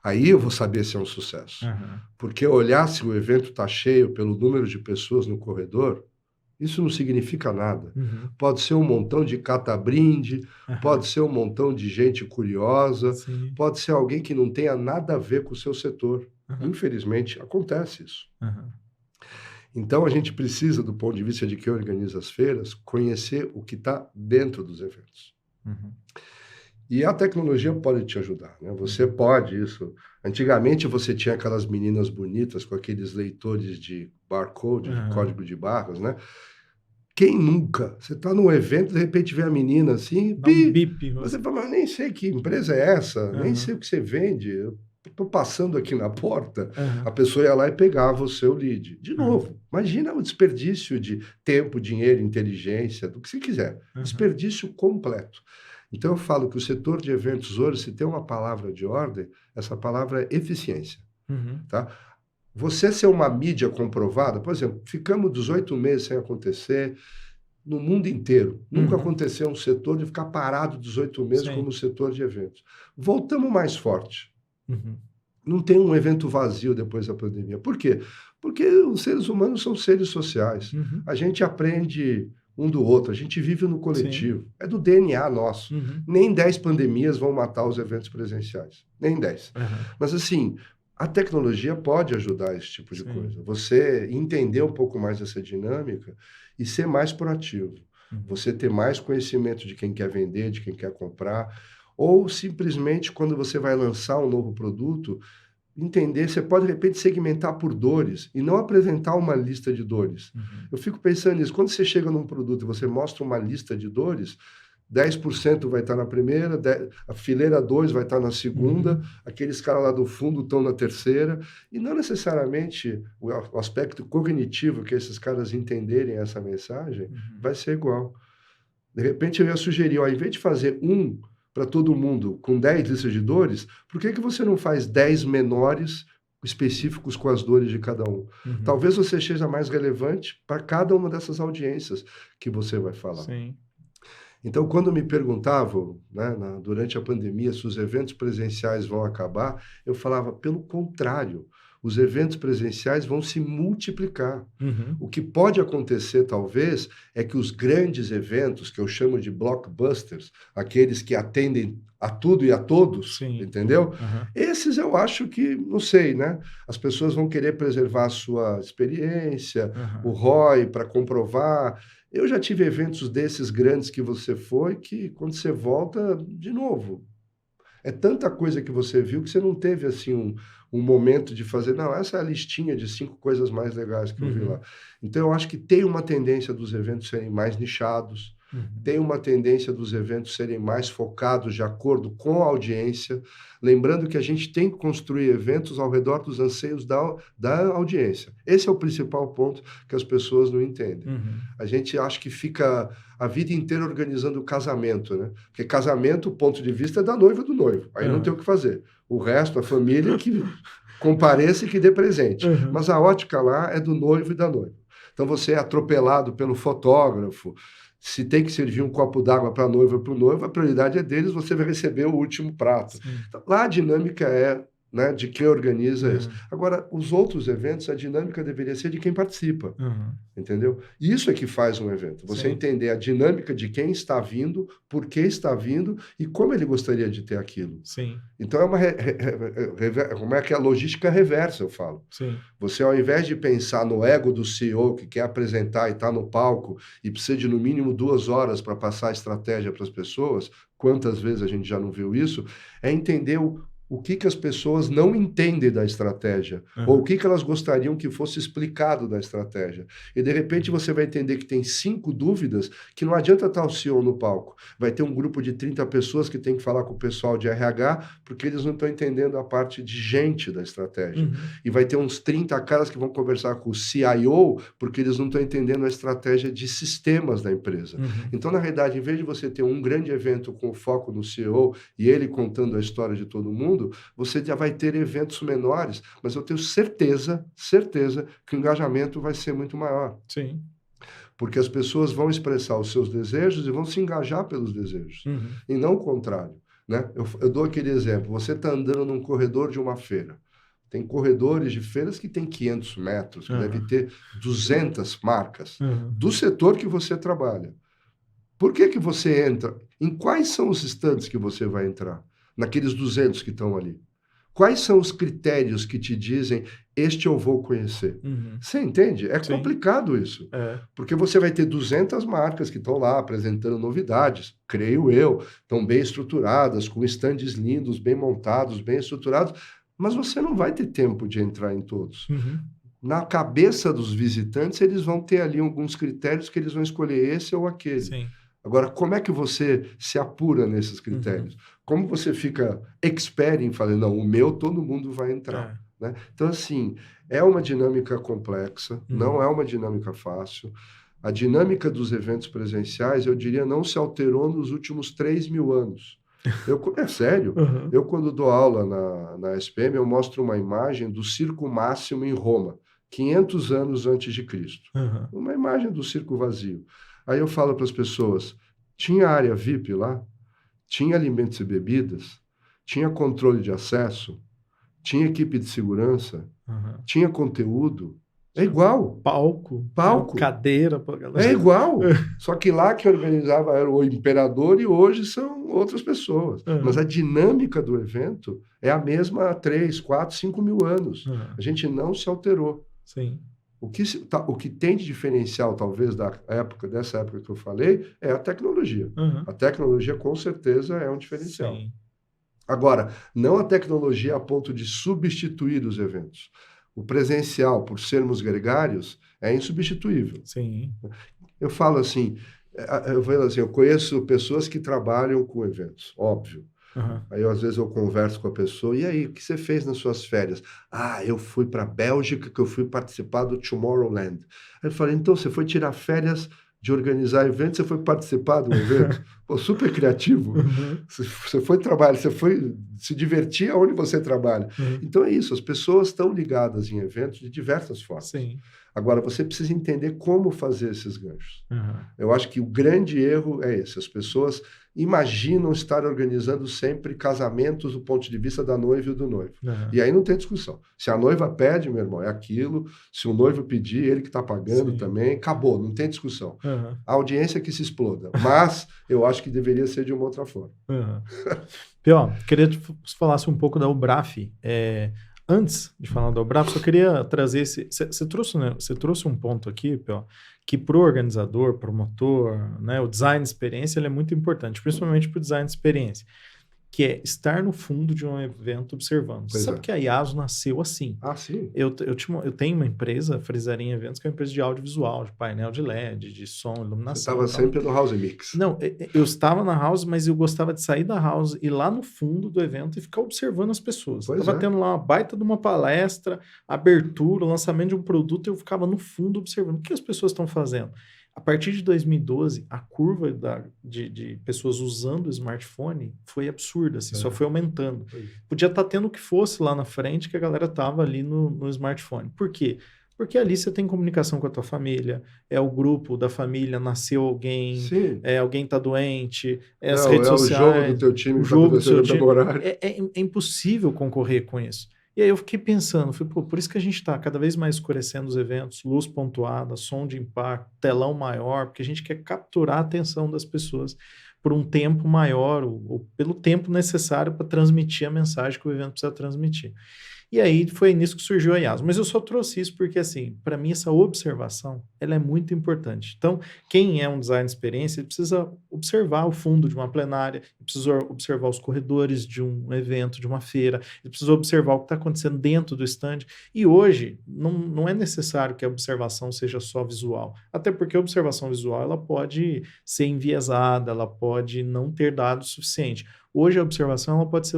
S2: Aí eu vou saber se é um sucesso.
S1: Uhum.
S2: Porque olhar se o evento está cheio pelo número de pessoas no corredor, isso não significa nada.
S1: Uhum.
S2: Pode ser um montão de cata-brinde,
S1: Uhum.
S2: pode ser um montão de gente curiosa,
S1: Sim.
S2: pode ser alguém que não tenha nada a ver com o seu setor.
S1: Uhum.
S2: Infelizmente, acontece isso.
S1: Uhum.
S2: Então, a gente precisa, do ponto de vista de quem organiza as feiras, conhecer o que está dentro dos eventos.
S1: Uhum.
S2: E a tecnologia pode te ajudar, né? Você pode isso. Antigamente, você tinha aquelas meninas bonitas com aqueles leitores de barcode, de código de barras, né? Quem nunca? Você está num evento, de repente vê a menina assim,
S1: Dá um bip.
S2: você fala, mas eu nem sei que empresa é essa, nem
S1: Uhum.
S2: sei o que você vende, eu estou passando aqui na porta.
S1: Uhum.
S2: A pessoa ia lá e pegava o seu lead. De novo, imagina o desperdício de tempo, dinheiro, inteligência, do que você quiser.
S1: Uhum.
S2: Desperdício completo. Então eu falo que o setor de eventos hoje, se tem uma palavra de ordem, essa palavra é eficiência.
S1: Uhum.
S2: Tá? Você ser uma mídia comprovada, por exemplo, ficamos 18 meses sem acontecer no mundo inteiro. Nunca
S1: Uhum.
S2: aconteceu um setor de ficar parado 18 meses
S1: Sim.
S2: como o setor de eventos. Voltamos mais forte.
S1: Uhum.
S2: Não tem um evento vazio depois da pandemia. Por quê? Porque os seres humanos são seres sociais.
S1: Uhum.
S2: A gente aprende um do outro, a gente vive no coletivo.
S1: Sim.
S2: É do DNA nosso.
S1: Uhum.
S2: Nem 10 pandemias vão matar os eventos presenciais. Nem 10.
S1: Uhum.
S2: Mas assim, a tecnologia pode ajudar esse tipo de
S1: Sim.
S2: coisa. Você entender um pouco mais essa dinâmica e ser mais proativo.
S1: Uhum.
S2: Você ter mais conhecimento de quem quer vender, de quem quer comprar, ou simplesmente quando você vai lançar um novo produto, entender, você pode de repente segmentar por dores e não apresentar uma lista de dores.
S1: Uhum.
S2: Eu fico pensando nisso, quando você chega num produto e você mostra uma lista de dores, 10% vai estar na primeira, a fileira 2 vai estar na segunda,
S1: Uhum.
S2: aqueles caras lá do fundo estão na terceira, e não necessariamente o aspecto cognitivo que esses caras entenderem essa mensagem vai ser igual. De repente eu ia sugerir, ó, em vez de fazer um para todo mundo com 10 listas de dores, por que você não faz 10 menores específicos com as dores de cada um?
S1: Uhum.
S2: Talvez você seja mais relevante para cada uma dessas audiências que você vai falar.
S1: Sim.
S2: Então, quando me perguntavam, né, durante a pandemia, se os eventos presenciais vão acabar, eu falava, pelo contrário, os eventos presenciais vão se multiplicar.
S1: Uhum.
S2: O que pode acontecer, talvez, é que os grandes eventos, que eu chamo de blockbusters, aqueles que atendem a tudo e a todos,
S1: Sim.
S2: entendeu?
S1: Uhum.
S2: Esses eu acho que, não sei, né? As pessoas vão querer preservar a sua experiência, o ROI para comprovar. Eu já tive eventos desses grandes que você foi, que quando você volta, de novo, É tanta coisa que você viu que você não teve assim um momento de fazer, não, essa é a listinha de 5 coisas mais legais que eu vi lá. Então eu acho que tem uma tendência dos eventos serem mais nichados, tem uma tendência dos eventos serem mais focados de acordo com a audiência, lembrando que a gente tem que construir eventos ao redor dos anseios da audiência. Esse é o principal ponto que as pessoas não entendem. A gente acha que fica a vida inteira organizando o casamento, né? Porque casamento, o ponto de vista é da noiva e do noivo. Aí não tem o que fazer. O resto, a família que compareça e que dê presente. Mas a ótica lá é do noivo e da noiva. Então você é atropelado pelo fotógrafo. Se tem que servir um copo d'água para a noiva e para o noivo, a prioridade é deles, você vai receber o último prato. Então, lá a dinâmica é, né, de quem organiza isso. Agora, os outros eventos, a dinâmica deveria ser de quem participa. Entendeu? Isso é que faz um evento. Você entender a dinâmica de quem está vindo, por que está vindo e como ele gostaria de ter aquilo. Então, como é que é a logística reversa, eu falo. Você, ao invés de pensar no ego do CEO que quer apresentar e está no palco e precisa de, no mínimo, 2 horas para passar a estratégia para as pessoas, quantas vezes a gente já não viu isso, é entender o que as pessoas não entendem da estratégia, ou o que elas gostariam que fosse explicado da estratégia. E, de repente, você vai entender que tem 5 dúvidas que não adianta estar o CEO no palco. Vai ter um grupo de 30 pessoas que tem que falar com o pessoal de RH, porque eles não estão entendendo a parte de gente da estratégia. E vai ter uns 30 caras que vão conversar com o CIO, porque eles não estão entendendo a estratégia de sistemas da empresa. Então, na realidade, em vez de você ter um grande evento com foco no CEO e ele contando a história de todo mundo, você já vai ter eventos menores, mas eu tenho certeza que o engajamento vai ser muito maior. Porque as pessoas vão expressar os seus desejos e vão se engajar pelos desejos, e não o contrário, né? Eu dou aquele exemplo, você está andando num corredor de uma feira, tem corredores de feiras que tem 500 metros, que deve ter 200 marcas, do setor que você trabalha. Por que você entra? Em quais são os estandes que você vai entrar? Naqueles 200 que estão ali. Quais são os critérios que te dizem, este eu vou conhecer? Você entende? É complicado isso. Porque você vai ter 200 marcas que estão lá apresentando novidades, creio eu, estão bem estruturadas, com estandes lindos, bem montados, bem estruturados, mas você não vai ter tempo de entrar em todos. Na cabeça dos visitantes, eles vão ter ali alguns critérios que eles vão escolher esse ou aquele. Agora, como é que você se apura nesses critérios? Como você fica expert em falar, não, o meu todo mundo vai entrar. Né? Então, assim, é uma dinâmica complexa, não é uma dinâmica fácil. A dinâmica dos eventos presenciais, eu diria, não se alterou nos últimos 3.000 anos. É sério. Eu, quando dou aula na SPM, eu mostro uma imagem do Circo Máximo em Roma, 500 anos antes de Cristo. Uma imagem do circo vazio. Aí eu falo para as pessoas, tinha área VIP lá, tinha alimentos e bebidas, tinha controle de acesso, tinha equipe de segurança, tinha conteúdo. É igual.
S1: Palco. Cadeira pra galera.
S2: É igual. Só que lá que organizava era o imperador e hoje são outras pessoas. Mas a dinâmica do evento é a mesma há 3, 4, 5 mil anos. A gente não se alterou. O que tem de diferencial, talvez, dessa época que eu falei, é a tecnologia. A tecnologia, com certeza, é um diferencial. Agora, não a tecnologia a ponto de substituir os eventos. O presencial, por sermos gregários, é insubstituível. Eu falo assim, eu conheço pessoas que trabalham com eventos, óbvio. Aí, às vezes, eu converso com a pessoa, e aí, o que você fez nas suas férias? Eu fui para a Bélgica, que eu fui participar do Tomorrowland. Aí eu falei, então, você foi tirar férias de organizar eventos, você foi participar do evento? Pô, super criativo. Você foi trabalhar, você foi se divertir onde você trabalha. Então, é isso, as pessoas estão ligadas em eventos de diversas formas. Agora, você precisa entender como fazer esses ganchos. Eu acho que o grande erro é esse, as pessoas imaginam estar organizando sempre casamentos do ponto de vista da noiva e do noivo. E aí não tem discussão. Se a noiva pede, meu irmão, é aquilo. Se o noivo pedir, ele que está pagando também. Acabou, não tem discussão. A audiência que se exploda. Mas eu acho que deveria ser de uma outra forma.
S1: Pio, queria que você falasse um pouco da Ubraf. Antes de falar da Ubraf, só queria trazer você trouxe um ponto aqui, Pio, que para o organizador, promotor, né, o design de experiência ele é muito importante, principalmente para o design de experiência. que é estar no fundo de um evento observando. Você sabe que a IASO nasceu assim.
S2: Ah, sim?
S1: Eu tenho uma empresa, Frezarim Eventos, que é uma empresa de audiovisual, de painel de LED, de som, iluminação.
S2: Você estava sempre no House Mix.
S1: Não, eu estava na House, mas eu gostava de sair da House, ir lá no fundo do evento e ficar observando as pessoas. Estava tendo lá uma baita de uma palestra, abertura, lançamento de um produto, e eu ficava no fundo observando o que as pessoas estão fazendo. A partir de 2012, a curva de pessoas usando o smartphone foi absurda, assim, só foi aumentando. Podia estar tendo o que fosse lá na frente, que a galera estava ali no smartphone. Por quê? Porque ali você tem comunicação com a tua família, é o grupo da família, nasceu alguém, alguém está doente, as redes sociais.
S2: É o jogo do teu time,
S1: o jogo do seu time.
S2: Horário.
S1: É impossível concorrer com isso. E aí eu fiquei pensando, por isso que a gente está cada vez mais escurecendo os eventos, luz pontuada, som de impacto, telão maior, porque a gente quer capturar a atenção das pessoas por um tempo maior, ou pelo tempo necessário para transmitir a mensagem que o evento precisa transmitir. E aí foi nisso que surgiu a IASO. Mas eu só trouxe isso porque, assim, para mim essa observação, ela é muito importante. Então, quem é um design de experiência, ele precisa observar o fundo de uma plenária, ele precisa observar os corredores de um evento, de uma feira, ele precisa observar o que está acontecendo dentro do stand. E hoje, não é necessário que a observação seja só visual. Até porque a observação visual, ela pode ser enviesada, ela pode não ter dados suficientes. Hoje a observação ela pode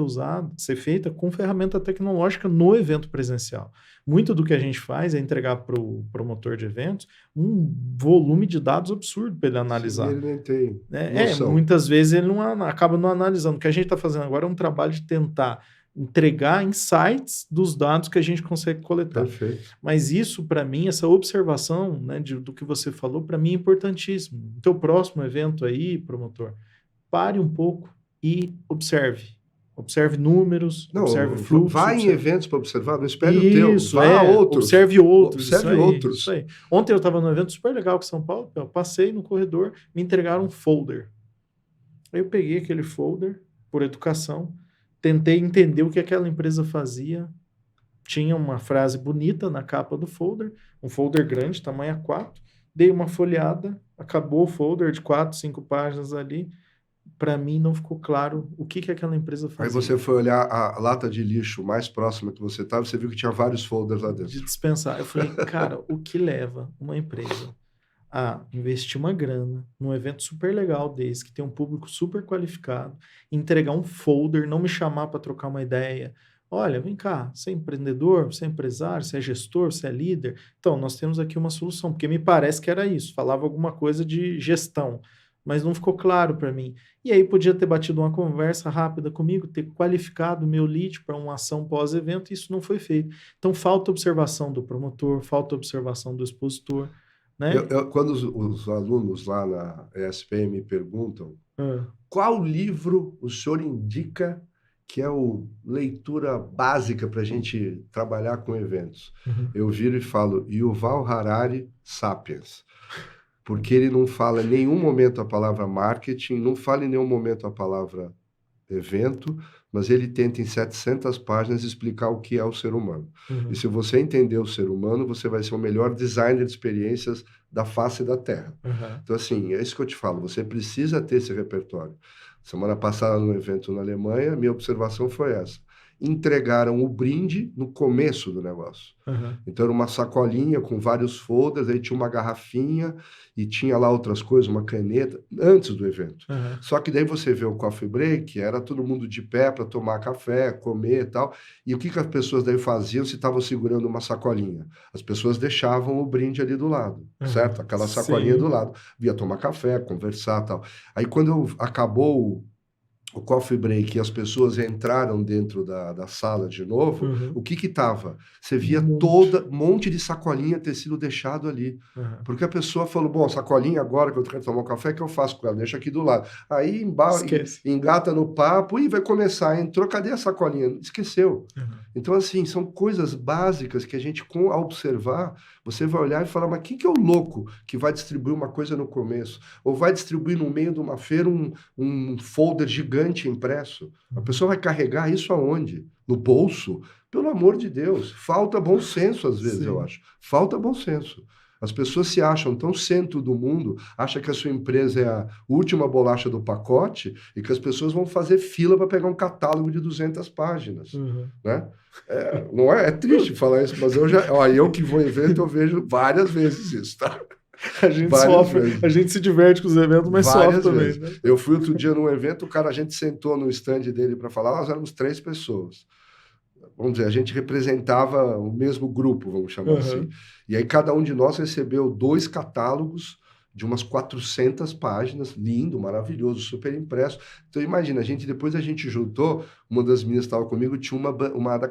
S1: ser feita com ferramenta tecnológica no evento presencial. Muito do que a gente faz é entregar para o promotor de eventos um volume de dados absurdo para ele analisar.
S2: Sim, ele nem tem noção.
S1: Muitas vezes ele acaba não analisando. O que a gente está fazendo agora é um trabalho de tentar entregar insights dos dados que a gente consegue coletar.
S2: Perfeito.
S1: Mas isso, para mim, essa observação, né, do que você falou, para mim é importantíssimo. No teu próximo evento aí, promotor, pare um pouco e observe. Observe números, observe fluxo.
S2: Vai em eventos para observar, não espere o teu. Vá a outros.
S1: Observe outros.
S2: Observe outros.
S1: Isso aí. Ontem eu estava num evento super legal com São Paulo, eu passei no corredor, me entregaram um folder. Aí eu peguei aquele folder, por educação, tentei entender o que aquela empresa fazia. Tinha uma frase bonita na capa do folder, um folder grande, tamanho A4. Dei uma folheada, acabou o folder de 4, 5 páginas ali. Para mim não ficou claro o que aquela empresa fazia.
S2: Aí você foi olhar a lata de lixo mais próxima que você estava, você viu que tinha vários folders lá dentro.
S1: De dispensar. Eu falei, cara, o que leva uma empresa a investir uma grana num evento super legal desse, que tem um público super qualificado, entregar um folder, não me chamar para trocar uma ideia. Olha, vem cá, você é empreendedor, você é empresário, você é gestor, você é líder? Então, nós temos aqui uma solução, porque me parece que era isso, falava alguma coisa de gestão, mas não ficou claro para mim. E aí podia ter batido uma conversa rápida comigo, ter qualificado o meu lead para uma ação pós-evento, e isso não foi feito. Então, falta observação do promotor, falta observação do expositor. Né?
S2: Quando os alunos lá na ESPM me perguntam qual livro o senhor indica que é a leitura básica para a gente trabalhar com eventos, eu viro e falo, Yuval Harari, Sapiens. Porque ele não fala em nenhum momento a palavra marketing, não fala em nenhum momento a palavra evento, mas ele tenta em 700 páginas explicar o que é o ser humano. E se você entender o ser humano, você vai ser o melhor designer de experiências da face da Terra. Então, assim, é isso que eu te falo, você precisa ter esse repertório. Semana passada, no evento na Alemanha, minha observação foi essa. Entregaram o brinde no começo do negócio. Então, era uma sacolinha com vários folders, aí tinha uma garrafinha e tinha lá outras coisas, uma caneta, antes do evento. Só que daí você vê o coffee break, era todo mundo de pé para tomar café, comer e tal. E o que as pessoas daí faziam se estavam segurando uma sacolinha? As pessoas deixavam o brinde ali do lado, certo? Aquela sacolinha do lado. Via tomar café, conversar e tal. Aí, quando acabou o coffee break e as pessoas entraram dentro da sala de novo, o que estava? Você via um monte de sacolinha ter sido deixado ali. Porque a pessoa falou, bom, sacolinha agora que eu quero tomar um café, o que eu faço com ela? Deixa aqui do lado. Aí engata no papo e vai começar. Entrou, cadê a sacolinha? Esqueceu. Então, assim, são coisas básicas que a gente, ao observar, você vai olhar e falar, mas quem que é o louco que vai distribuir uma coisa no começo? Ou vai distribuir no meio de uma feira um folder gigante impresso? A pessoa vai carregar isso aonde? No bolso? Pelo amor de Deus, falta bom senso às vezes, eu acho. Falta bom senso. As pessoas se acham tão centro do mundo, acham que a sua empresa é a última bolacha do pacote e que as pessoas vão fazer fila para pegar um catálogo de 200 páginas, né? Não é triste falar isso, mas eu que vou em evento, eu vejo várias vezes isso, tá?
S1: A gente sofre, a gente se diverte com os eventos, mas sofre também. Né?
S2: Eu fui outro dia num evento, a gente sentou no stand dele para falar, nós éramos 3 pessoas. Vamos dizer, a gente representava o mesmo grupo, vamos chamar assim. E aí cada um de nós recebeu 2 catálogos de umas 400 páginas, lindo, maravilhoso, super impresso. Então imagina, depois a gente juntou, uma das meninas que estava comigo tinha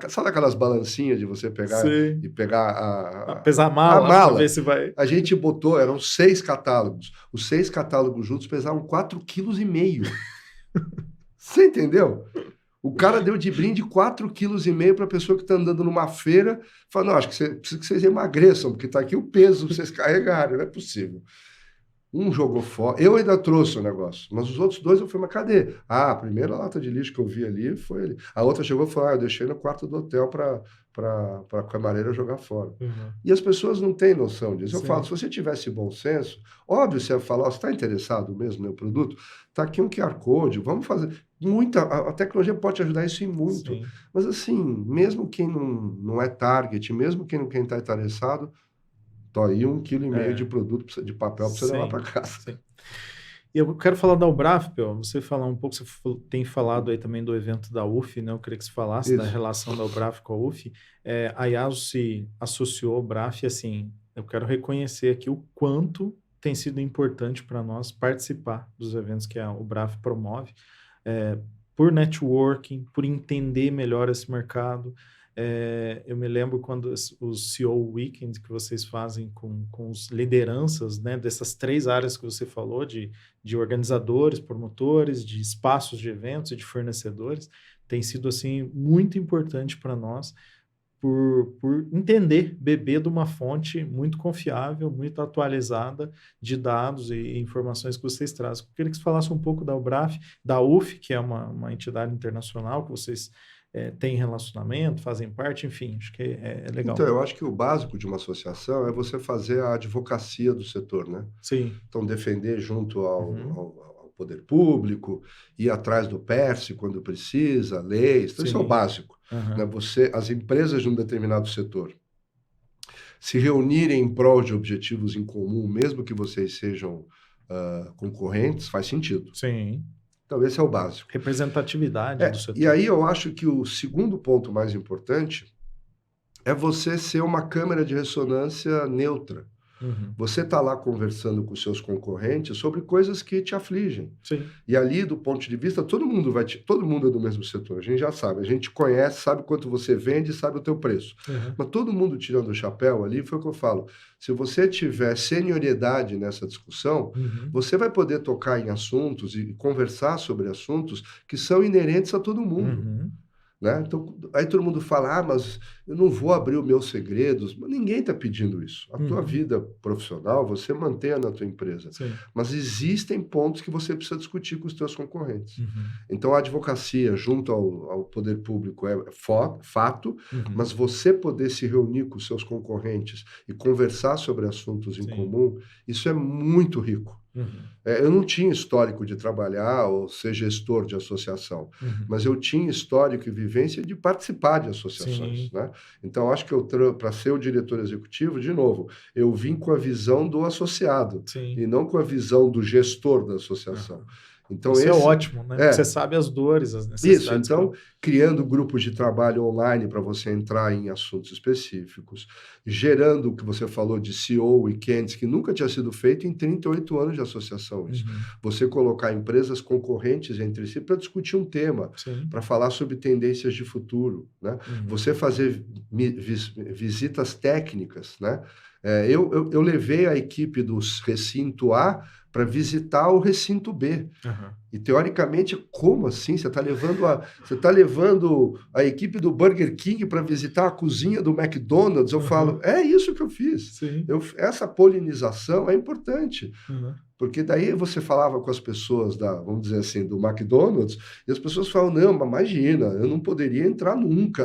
S2: sabe aquelas balancinhas de você pegar e pegar
S1: pesar a mala. Pra ver se vai...
S2: A gente botou, eram 6 catálogos. Os 6 catálogos juntos pesavam 4,5 kg. Você entendeu? O cara deu de brinde 4,5 kg para a pessoa que está andando numa feira. Fala, não, acho que precisa que vocês emagreçam, porque está aqui o peso para vocês carregarem, não é possível. Um jogou fora. Eu ainda trouxe o negócio, mas os outros 2 eu falei, mas cadê? A primeira lata de lixo que eu vi ali foi ali. A outra chegou e falou, eu deixei no quarto do hotel para a camareira jogar fora. E as pessoas não têm noção disso. Eu falo, se você tivesse bom senso, óbvio, você ia falar, você está interessado mesmo no meu produto? Está aqui um QR Code, vamos fazer. A tecnologia pode te ajudar isso em muito. Sim. Mas assim, mesmo quem não é target, mesmo quem não está interessado, tô aí 1,5 kg de produto de papel para você levar para casa.
S1: Sim. E eu quero falar da Ubraf, você falar um pouco, você tem falado aí também do evento da UF, né? Eu queria que você falasse da relação da Ubraf com a UF. A IASO se associou à Ubraf e, assim, eu quero reconhecer aqui o quanto tem sido importante para nós participar dos eventos que a Ubraf promove, por networking, por entender melhor esse mercado. Eu me lembro quando os CEO Weekends que vocês fazem com as lideranças, né, dessas 3 áreas que você falou, de organizadores, promotores, de espaços de eventos e de fornecedores, tem sido assim, muito importante para nós por entender, beber de uma fonte muito confiável, muito atualizada de dados e informações que vocês trazem. Eu queria que você falasse um pouco da Ubraf, da UF, que é uma entidade internacional que vocês têm relacionamento, fazem parte, enfim, acho que é legal.
S2: Então, eu acho que o básico de uma associação é você fazer a advocacia do setor, né?
S1: Sim.
S2: Então, defender junto ao poder público, ir atrás do PERSE quando precisa, leis, então isso é o básico. Né? As empresas de um determinado setor se reunirem em prol de objetivos em comum, mesmo que vocês sejam concorrentes, faz sentido.
S1: Sim.
S2: Então, esse é o básico.
S1: Representatividade do setor.
S2: E aí eu acho que o segundo ponto mais importante é você ser uma câmara de ressonância neutra. Você está lá conversando com seus concorrentes sobre coisas que te afligem.
S1: Sim.
S2: E ali, do ponto de vista, todo mundo é do mesmo setor. A gente já sabe, a gente conhece, sabe quanto você vende, sabe o teu preço. Mas todo mundo tirando o chapéu ali, foi o que eu falo. Se você tiver senioriedade nessa discussão, você vai poder tocar em assuntos e conversar sobre assuntos que são inerentes a todo mundo. Né? Então, aí todo mundo fala, mas eu não vou abrir os meus segredos. Mas ninguém está pedindo isso. A tua vida profissional, você mantenha na tua empresa.
S1: Sim.
S2: Mas existem pontos que você precisa discutir com os teus concorrentes. Então, a advocacia junto ao poder público é fato, mas você poder se reunir com os seus concorrentes e conversar sobre assuntos em comum, isso é muito rico. Eu não tinha histórico de trabalhar ou ser gestor de associação, mas eu tinha histórico e vivência de participar de associações. Né? Então, acho que para ser o diretor executivo, de novo, eu vim com a visão do associado e não com a visão do gestor da associação. Então,
S1: isso é ótimo, né? Porque você sabe as dores, as necessidades.
S2: Isso, então, criando grupos de trabalho online para você entrar em assuntos específicos, gerando o que você falou de CEO Weekends, que nunca tinha sido feito em 38 anos de associação. Isso. Você colocar empresas concorrentes entre si para discutir um tema, para falar sobre tendências de futuro, né? Você fazer visitas técnicas, né? Eu levei a equipe do recinto A para visitar o recinto B. E, teoricamente, como assim? Você está levando a equipe do Burger King para visitar a cozinha do McDonald's? Eu falo, é isso que eu fiz. Essa polinização é importante. Porque daí você falava com as pessoas vamos dizer assim, do McDonald's, e as pessoas falam, não, mas imagina, eu não poderia entrar nunca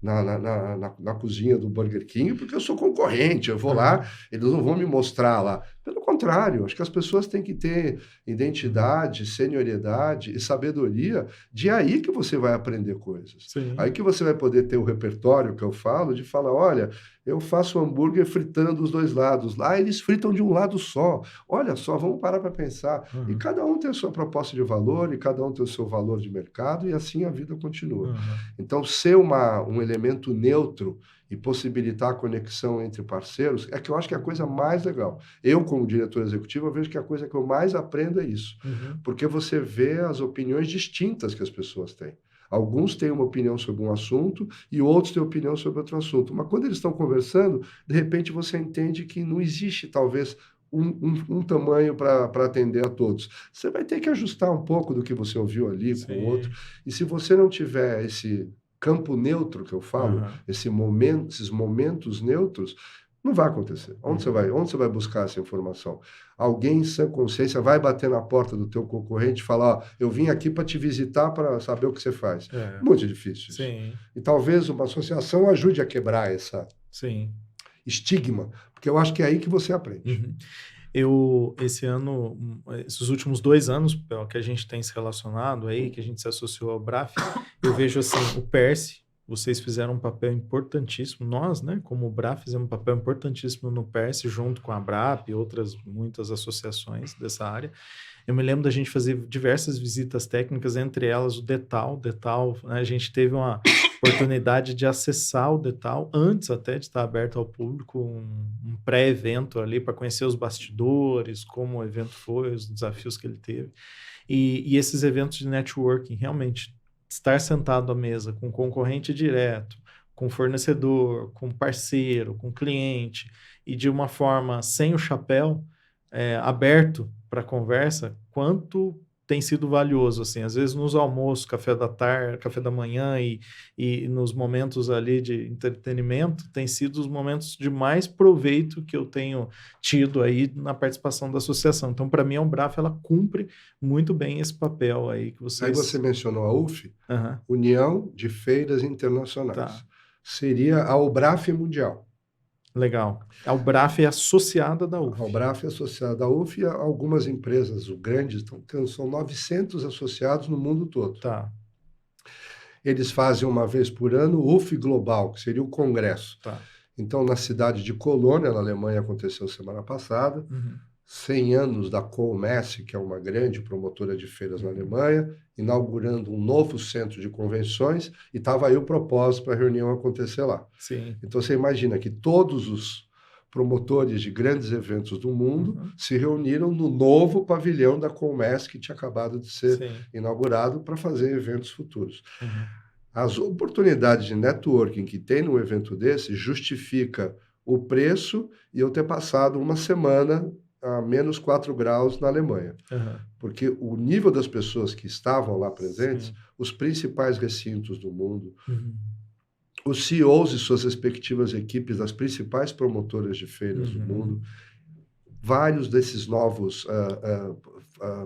S2: na cozinha do Burger King, porque eu sou concorrente, eu vou lá, eles não vão me mostrar lá. Pelo contrário, acho que as pessoas têm que ter identidade, senioriedade e sabedoria, de aí que você vai aprender coisas.
S1: Sim.
S2: Aí que você vai poder ter o repertório que eu falo, de falar, olha, eu faço hambúrguer fritando os dois lados. Lá eles fritam de um lado só. Olha só, vamos parar para pensar. E cada um tem a sua proposta de valor, e cada um tem o seu valor de mercado, e assim a vida continua. Então, ser um elemento neutro e possibilitar a conexão entre parceiros é que eu acho que é a coisa mais legal. Eu, como diretor executivo, eu vejo que a coisa que eu mais aprendo é isso. Porque você vê as opiniões distintas que as pessoas têm. Alguns têm uma opinião sobre um assunto e outros têm opinião sobre outro assunto. Mas quando eles estão conversando, de repente você entende que não existe, talvez, um tamanho para atender a todos. Você vai ter que ajustar um pouco do que você ouviu ali com o outro. E se você não tiver esse campo neutro que eu falo, esses momentos neutros, não vai acontecer. Onde você vai buscar essa informação? Alguém em sã consciência vai bater na porta do teu concorrente e falar, ó, eu vim aqui para te visitar para saber o que você faz. Muito difícil isso. E talvez uma associação ajude a quebrar essa estigma, porque eu acho que é aí que você aprende.
S1: Esse ano, esses últimos 2 anos que a gente tem se relacionado aí, que a gente se associou ao BRAF, eu vejo assim, o PERSE, vocês fizeram um papel importantíssimo, nós, né, como o BRAF, fizemos um papel importantíssimo no PERSE, junto com a ABRAP e outras muitas associações dessa área. Eu me lembro da gente fazer diversas visitas técnicas, entre elas o DETAL, né, a gente teve uma oportunidade de acessar o DETAL antes até de estar aberto ao público, um pré-evento ali para conhecer os bastidores, como o evento foi, os desafios que ele teve. E esses eventos de networking, realmente, estar sentado à mesa com concorrente direto, com fornecedor, com parceiro, com cliente, e de uma forma sem o chapéu, aberto para conversa, quanto tem sido valioso, assim, às vezes nos almoços, café da tarde, café da manhã e nos momentos ali de entretenimento, tem sido os momentos de mais proveito que eu tenho tido aí na participação da associação. Então, para mim, a Umbraf, ela cumpre muito bem esse papel aí que vocês...
S2: Aí você mencionou a UF, União de Feiras Internacionais. Seria a UBRAF Mundial.
S1: Legal. A UBRAF é associada da UF.
S2: A UBRAF é associada da UF e algumas empresas grandes, são 900 associados no mundo todo. Eles fazem uma vez por ano o UF Global, que seria o congresso. Então, na cidade de Colônia, na Alemanha, aconteceu semana passada, 100 anos da Kohlmesse, que é uma grande promotora de feiras na Alemanha, inaugurando um novo centro de convenções, e estava aí o propósito para a reunião acontecer lá. Então, você imagina que todos os promotores de grandes eventos do mundo se reuniram no novo pavilhão da Kohlmesse, que tinha acabado de ser inaugurado, para fazer eventos futuros. As oportunidades de networking que tem num evento desse justifica o preço e eu ter passado uma semana a menos 4 graus na Alemanha. Porque o nível das pessoas que estavam lá presentes, os principais recintos do mundo, os CEOs e suas respectivas equipes das principais promotoras de feiras do mundo, vários desses novos,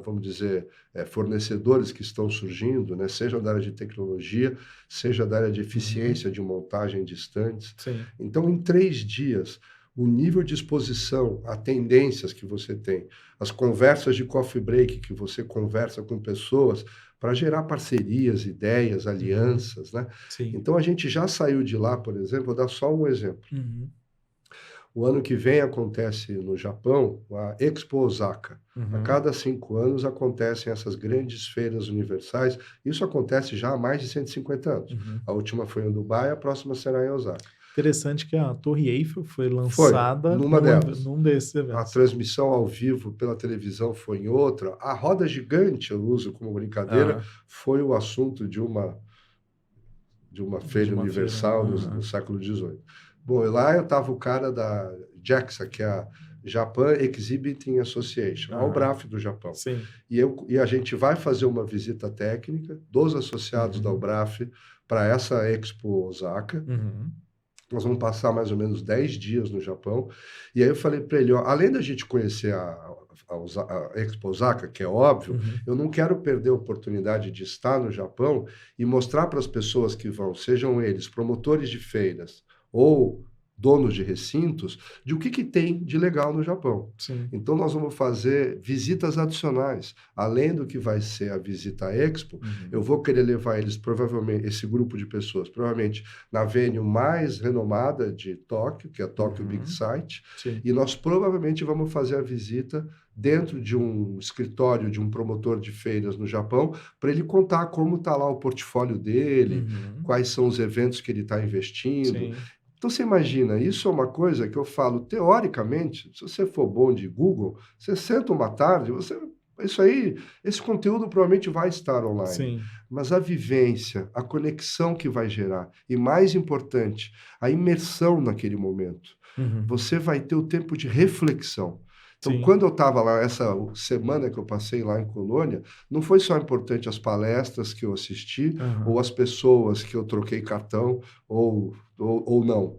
S2: vamos dizer, fornecedores que estão surgindo, né, seja da área de tecnologia, seja da área de eficiência de montagem de estandes. Então, em 3 dias, o nível de exposição a tendências que você tem, as conversas de coffee break que você conversa com pessoas para gerar parcerias, ideias, alianças, né? Então, a gente já saiu de lá, por exemplo, vou dar só um exemplo. O ano que vem acontece no Japão a Expo Osaka. A cada 5 anos acontecem essas grandes feiras universais. Isso acontece já há mais de 150 anos. A última foi em Dubai, a próxima será em Osaka.
S1: Interessante que a Torre Eiffel foi lançada num desses eventos.
S2: A transmissão ao vivo pela televisão foi em outra. A roda gigante, eu uso como brincadeira, foi o assunto de uma feira universal no século XVIII. Bom, lá eu estava o cara da JEXA, que é a Japan Exhibiting Association, a UBRAF do Japão. E a gente vai fazer uma visita técnica dos associados da UBRAF para essa Expo Osaka. Nós vamos passar mais ou menos 10 dias no Japão. E aí eu falei para ele, ó, além da gente conhecer a Expo Osaka, que é óbvio, eu não quero perder a oportunidade de estar no Japão e mostrar para as pessoas que vão, sejam eles promotores de feiras ou donos de recintos, de o que tem de legal no Japão.
S1: Sim.
S2: Então, nós vamos fazer visitas adicionais. Além do que vai ser a visita à Expo, eu vou querer levar eles, provavelmente, esse grupo de pessoas, provavelmente na venue mais renomada de Tóquio, que é a Tokyo Big Sight,
S1: Sim.
S2: e nós provavelmente vamos fazer a visita dentro de um escritório de um promotor de feiras no Japão, para ele contar como está lá o portfólio dele, quais são os eventos que ele está investindo.
S1: Sim.
S2: Então, você imagina, isso é uma coisa que eu falo, teoricamente, se você for bom de Google, você senta uma tarde, isso aí, esse conteúdo provavelmente vai estar online.
S1: Sim.
S2: Mas a vivência, a conexão que vai gerar, e mais importante, a imersão naquele momento. Você vai ter o tempo de reflexão. Então,
S1: Sim.
S2: quando eu estava lá, essa semana que eu passei lá em Colônia, não foi só importante as palestras que eu assisti, ou as pessoas que eu troquei cartão, ou não.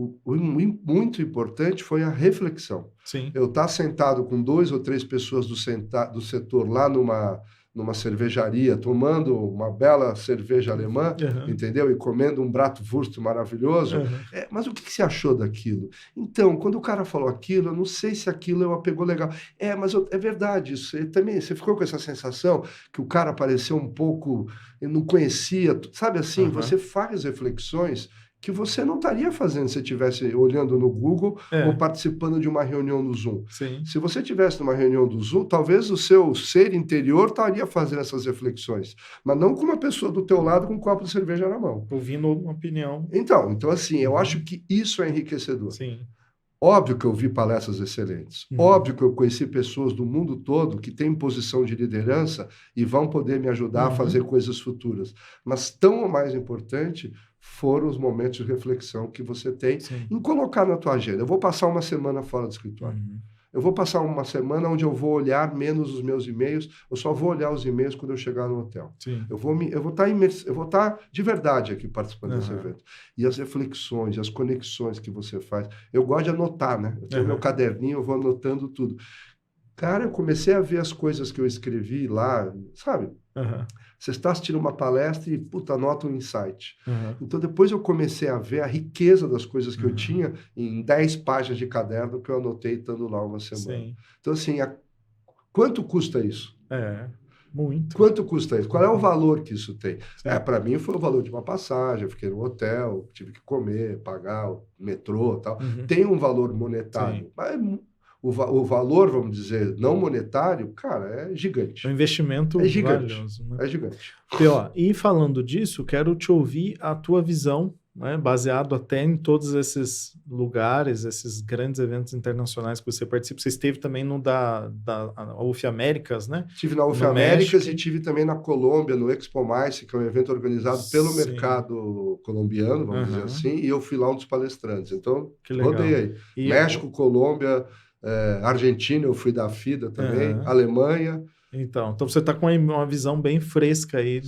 S2: O muito importante foi a reflexão.
S1: Sim.
S2: Eu estar sentado com 2 ou 3 pessoas do setor lá numa cervejaria, tomando uma bela cerveja alemã, entendeu? E comendo um Bratwurst maravilhoso. Mas o que você achou daquilo? Então, quando o cara falou aquilo, eu não sei se aquilo pegou legal. Mas é verdade isso. Também, você ficou com essa sensação que o cara pareceu um pouco... Eu não conhecia. Sabe assim, você faz reflexões que você não estaria fazendo se estivesse olhando no Google ou participando de uma reunião no Zoom.
S1: Sim.
S2: Se você estivesse numa reunião do Zoom, talvez o seu ser interior estaria fazendo essas reflexões, mas não com uma pessoa do teu lado com um copo de cerveja na mão.
S1: Ouvindo uma opinião.
S2: Então assim, eu acho que isso é enriquecedor.
S1: Sim.
S2: Óbvio que eu vi palestras excelentes. Óbvio que eu conheci pessoas do mundo todo que têm posição de liderança e vão poder me ajudar a fazer coisas futuras. Mas tão ou mais importante foram os momentos de reflexão que você tem em colocar na tua agenda. Eu vou passar uma semana fora do escritório. Eu vou passar uma semana onde eu vou olhar menos os meus e-mails, eu só vou olhar os e-mails quando eu chegar no hotel.
S1: Sim.
S2: Eu vou estar de verdade aqui participando desse evento. E as reflexões, as conexões que você faz. Eu gosto de anotar, né? Eu tenho meu caderninho, eu vou anotando tudo. Cara, eu comecei a ver as coisas que eu escrevi lá, sabe? Você está assistindo uma palestra e, anota um insight. Então, depois eu comecei a ver a riqueza das coisas que eu tinha em 10 páginas de caderno que eu anotei estando lá uma semana.
S1: Sim.
S2: Então, assim, quanto custa isso?
S1: Muito.
S2: Quanto custa isso? Qual é o valor que isso tem? Para mim foi o valor de uma passagem, eu fiquei no hotel, tive que comer, pagar o metrô e tal. Tem um valor monetário, mas o valor, vamos dizer, não monetário, cara, é gigante.
S1: É um investimento valioso, né?
S2: É gigante.
S1: E falando disso, quero te ouvir a tua visão, né, baseado até em todos esses lugares, esses grandes eventos internacionais que você participa. Você esteve também no da UF Américas, né?
S2: Estive na UF Américas e estive também na Colômbia, no Expo Mais, que é um evento organizado pelo mercado colombiano, vamos dizer assim, e eu fui lá um dos palestrantes. Então, rodei aí. México, Colômbia... Argentina, eu fui da FIDA também, Alemanha.
S1: Então você está com uma visão bem fresca aí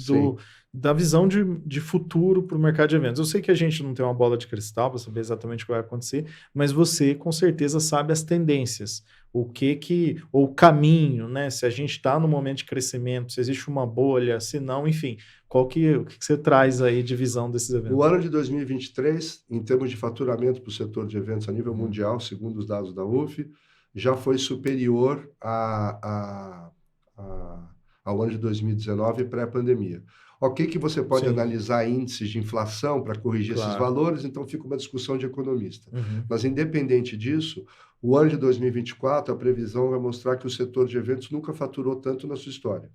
S1: da visão de futuro para o mercado de eventos. Eu sei que a gente não tem uma bola de cristal para saber exatamente o que vai acontecer, mas você com certeza sabe as tendências, ou o caminho, né? Se a gente está no momento de crescimento, se existe uma bolha, se não, enfim, o que você traz aí de visão desses eventos?
S2: O ano de 2023, em termos de faturamento para o setor de eventos a nível mundial, segundo os dados da UF, já foi superior ao ano de 2019, pré-pandemia. Ok que você pode analisar índices de inflação para corrigir esses valores, então fica uma discussão de economista. Mas, independente disso, o ano de 2024, a previsão vai mostrar que o setor de eventos nunca faturou tanto na sua história.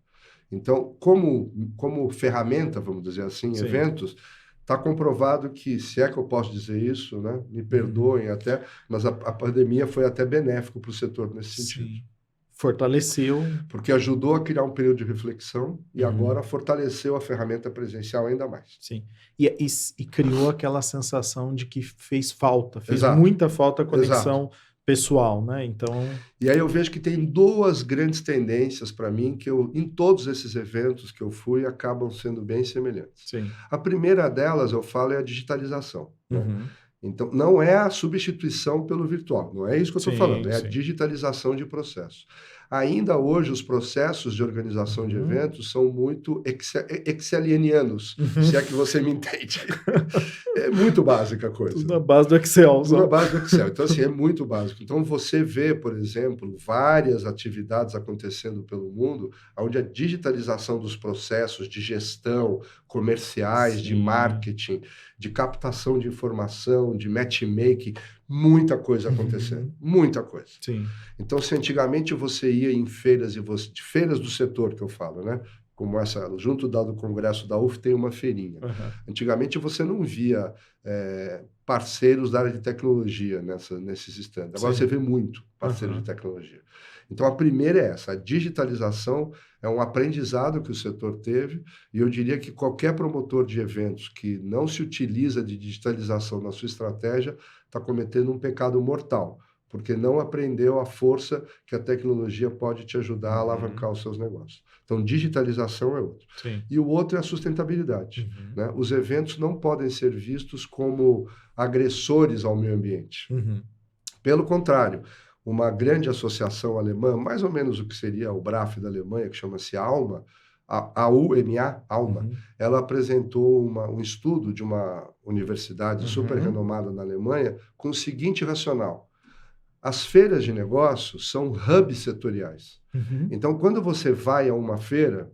S2: Então, como ferramenta, vamos dizer assim, eventos, está comprovado que, se é que eu posso dizer isso, né, me perdoem até, mas a pandemia foi até benéfico para o setor nesse sentido.
S1: Fortaleceu.
S2: Porque ajudou a criar um período de reflexão e agora fortaleceu a ferramenta presencial ainda mais.
S1: Sim. E criou aquela sensação de que fez muita falta a conexão pessoal, né? Então...
S2: E aí eu vejo que tem 2 grandes tendências para mim que em todos esses eventos que eu fui, acabam sendo bem semelhantes.
S1: Sim.
S2: A primeira delas, eu falo, é a digitalização. Né? Então, não é a substituição pelo virtual, não é isso que eu estou falando, é a digitalização de processos. Ainda hoje, os processos de organização de eventos são muito excelianianos, se é que você me entende. É muito básica a coisa.
S1: Tudo na base do Excel.
S2: Tudo na base do Excel. Então, assim, é muito básico. Então, você vê, por exemplo, várias atividades acontecendo pelo mundo, onde a digitalização dos processos de gestão, comerciais, de marketing, de captação de informação, de matchmaking, muita coisa acontecendo. Muita coisa.
S1: Sim.
S2: Então, se antigamente você ia em feiras, de feiras do setor que eu falo, né? Como essa, junto do congresso da UF tem uma feirinha. Antigamente você não via parceiros da área de tecnologia nesses stands. Agora você vê muito parceiros de tecnologia. Então a primeira é essa, a digitalização é um aprendizado que o setor teve, e eu diria que qualquer promotor de eventos que não se utiliza de digitalização na sua estratégia está cometendo um pecado mortal, porque não aprendeu a força que a tecnologia pode te ajudar a alavancar os seus negócios. Então, digitalização é outro.
S1: Sim.
S2: E o outro é a sustentabilidade. Né? Os eventos não podem ser vistos como agressores ao meio ambiente. Pelo contrário, uma grande associação alemã, mais ou menos o que seria o BRAF da Alemanha, que chama-se AUMA, a UMA, AUMA, ela apresentou um estudo de uma universidade super renomada na Alemanha com o seguinte racional: as feiras de negócios são hubs setoriais. Então, quando você vai a uma feira,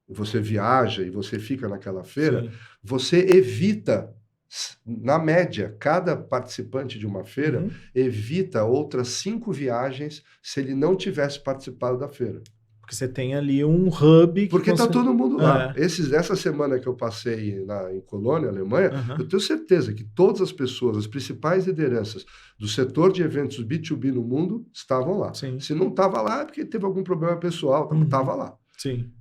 S2: você viaja e você fica naquela feira, você evita, na média, cada participante de uma feira evita outras 5 viagens se ele não tivesse participado da feira.
S1: Porque você tem ali um hub...
S2: Porque está todo mundo lá. Essa semana que eu passei em Colônia, Alemanha, eu tenho certeza que todas as pessoas, as principais lideranças do setor de eventos B2B no mundo estavam lá. Se não estava lá é porque teve algum problema pessoal, estava lá.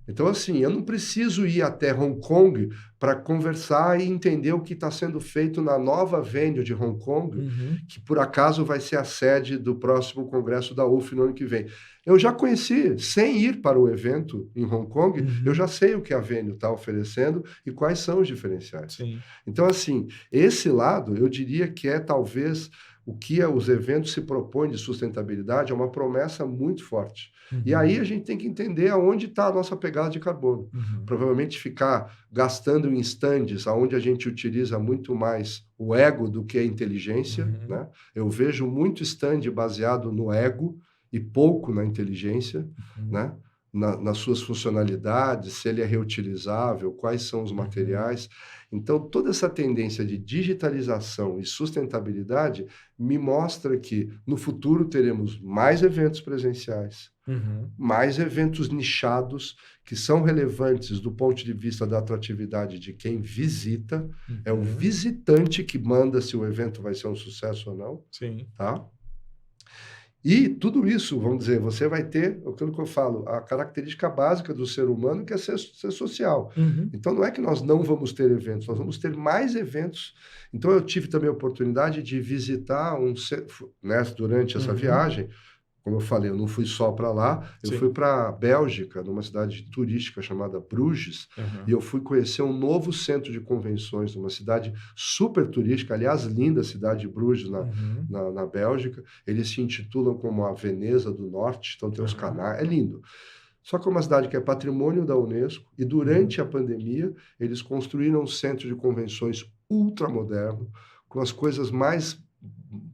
S2: Então, assim, eu não preciso ir até Hong Kong para conversar e entender o que está sendo feito na nova venue de Hong Kong, que por acaso vai ser a sede do próximo congresso da UF no ano que vem. Eu já conheci, sem ir para o evento em Hong Kong, eu já sei o que a venue está oferecendo e quais são os diferenciais. Então, assim, esse lado, eu diria que é talvez o que os eventos se propõem de sustentabilidade, é uma promessa muito forte. E aí a gente tem que entender aonde está a nossa pegada de carbono. Provavelmente ficar gastando em stands, onde a gente utiliza muito mais o ego do que a inteligência. Né? Eu vejo muito stand baseado no ego e pouco na inteligência, né? Nas suas funcionalidades, se ele é reutilizável, quais são os materiais. Então, toda essa tendência de digitalização e sustentabilidade me mostra que, no futuro, teremos mais eventos presenciais, mais eventos nichados, que são relevantes do ponto de vista da atratividade de quem visita. É o visitante que manda se o evento vai ser um sucesso ou não. Tá? E tudo isso, vamos dizer, você vai ter, aquilo que eu falo, a característica básica do ser humano, que é ser social. Então, não é que nós não vamos ter eventos, nós vamos ter mais eventos. Então, eu tive também a oportunidade de visitar né, durante essa viagem. Como eu falei, eu não fui só para lá, eu fui para a Bélgica, numa cidade turística chamada Bruges, e eu fui conhecer um novo centro de convenções, uma cidade super turística, aliás, linda cidade de Bruges, na Bélgica. Eles se intitulam como a Veneza do Norte, então tem os canais, é lindo. Só que é uma cidade que é patrimônio da Unesco, e durante a pandemia, eles construíram um centro de convenções ultramoderno, com as coisas mais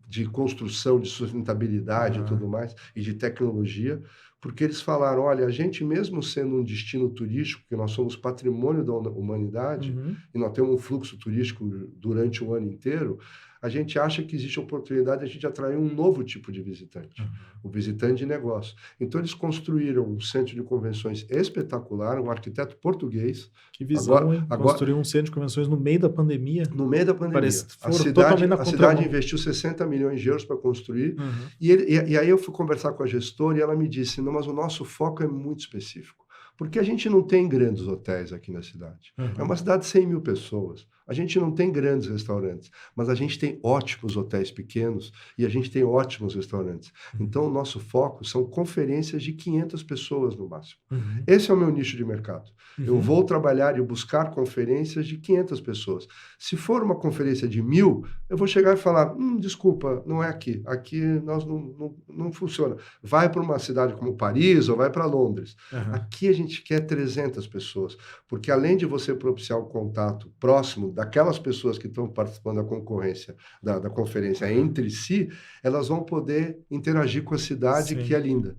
S2: de construção, de sustentabilidade e tudo mais, e de tecnologia, porque eles falaram, olha, a gente mesmo sendo um destino turístico, que nós somos patrimônio da humanidade, e nós temos um fluxo turístico durante o ano inteiro, a gente acha que existe a oportunidade de a gente atrair um novo tipo de visitante, o visitante de negócio. Então, eles construíram um centro de convenções espetacular, um arquiteto português.
S1: Que visão, hein? Construir um centro de convenções no meio da pandemia.
S2: No meio da pandemia.
S1: Parece que
S2: a cidade investiu 60 milhões de euros para construir. E aí eu fui conversar com a gestora e ela me disse, não, mas o nosso foco é muito específico. Porque a gente não tem grandes hotéis aqui na cidade. É uma cidade de 100 mil pessoas. A gente não tem grandes restaurantes, mas a gente tem ótimos hotéis pequenos e a gente tem ótimos restaurantes. Então, o nosso foco são conferências de 500 pessoas no máximo. Esse é o meu nicho de mercado. Eu vou trabalhar e buscar conferências de 500 pessoas. Se for uma conferência de 1.000, eu vou chegar e falar, desculpa, não é aqui. Aqui nós não funciona. Vai para uma cidade como Paris ou vai para Londres. Aqui a gente quer 300 pessoas, porque além de você propiciar o contato próximo daquelas pessoas que estão participando da concorrência, da conferência entre si, elas vão poder interagir com a cidade, que é linda.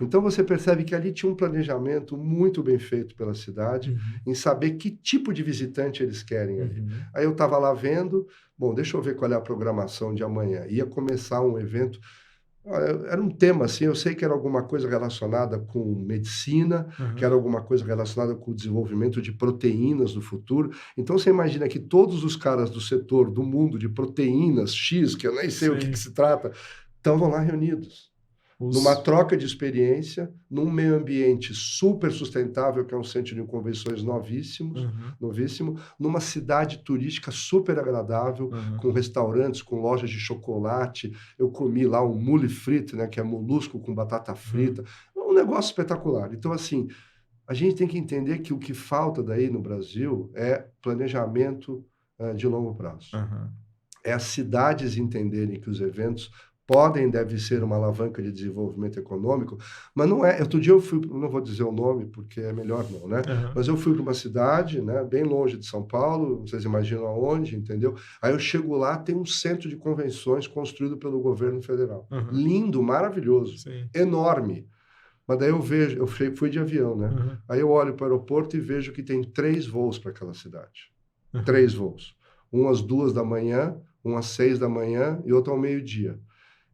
S2: Então você percebe que ali tinha um planejamento muito bem feito pela cidade, em saber que tipo de visitante eles querem ali. Aí eu estava lá vendo, bom, deixa eu ver qual é a programação de amanhã. Ia começar um evento, era um tema assim, eu sei que era alguma coisa relacionada com medicina, que era alguma coisa relacionada com o desenvolvimento de proteínas no futuro. Então você imagina que todos os caras do setor, do mundo de proteínas X, que eu nem sei o que se trata, estavam lá reunidos. Numa troca de experiência, num meio ambiente super sustentável, que é um centro de convenções novíssimo, numa cidade turística super agradável, com restaurantes, com lojas de chocolate. Eu comi lá um mule frito, né, que é molusco com batata frita. Um negócio espetacular. Então, assim, a gente tem que entender que o que falta daí no Brasil é planejamento de longo prazo. É as cidades entenderem que os eventos podem, deve ser uma alavanca de desenvolvimento econômico, mas não é. Outro dia eu fui, não vou dizer o nome porque é melhor não, né? Mas eu fui para uma cidade, né, bem longe de São Paulo, vocês imaginam aonde, entendeu? Aí eu chego lá, tem um centro de convenções construído pelo governo federal. Lindo, maravilhoso, enorme. Mas daí eu vejo, eu fui de avião, né? Aí eu olho para o aeroporto e vejo que tem 3 voos para aquela cidade. 3 voos. Um às 2 da manhã, um às 6 da manhã e outro ao meio-dia.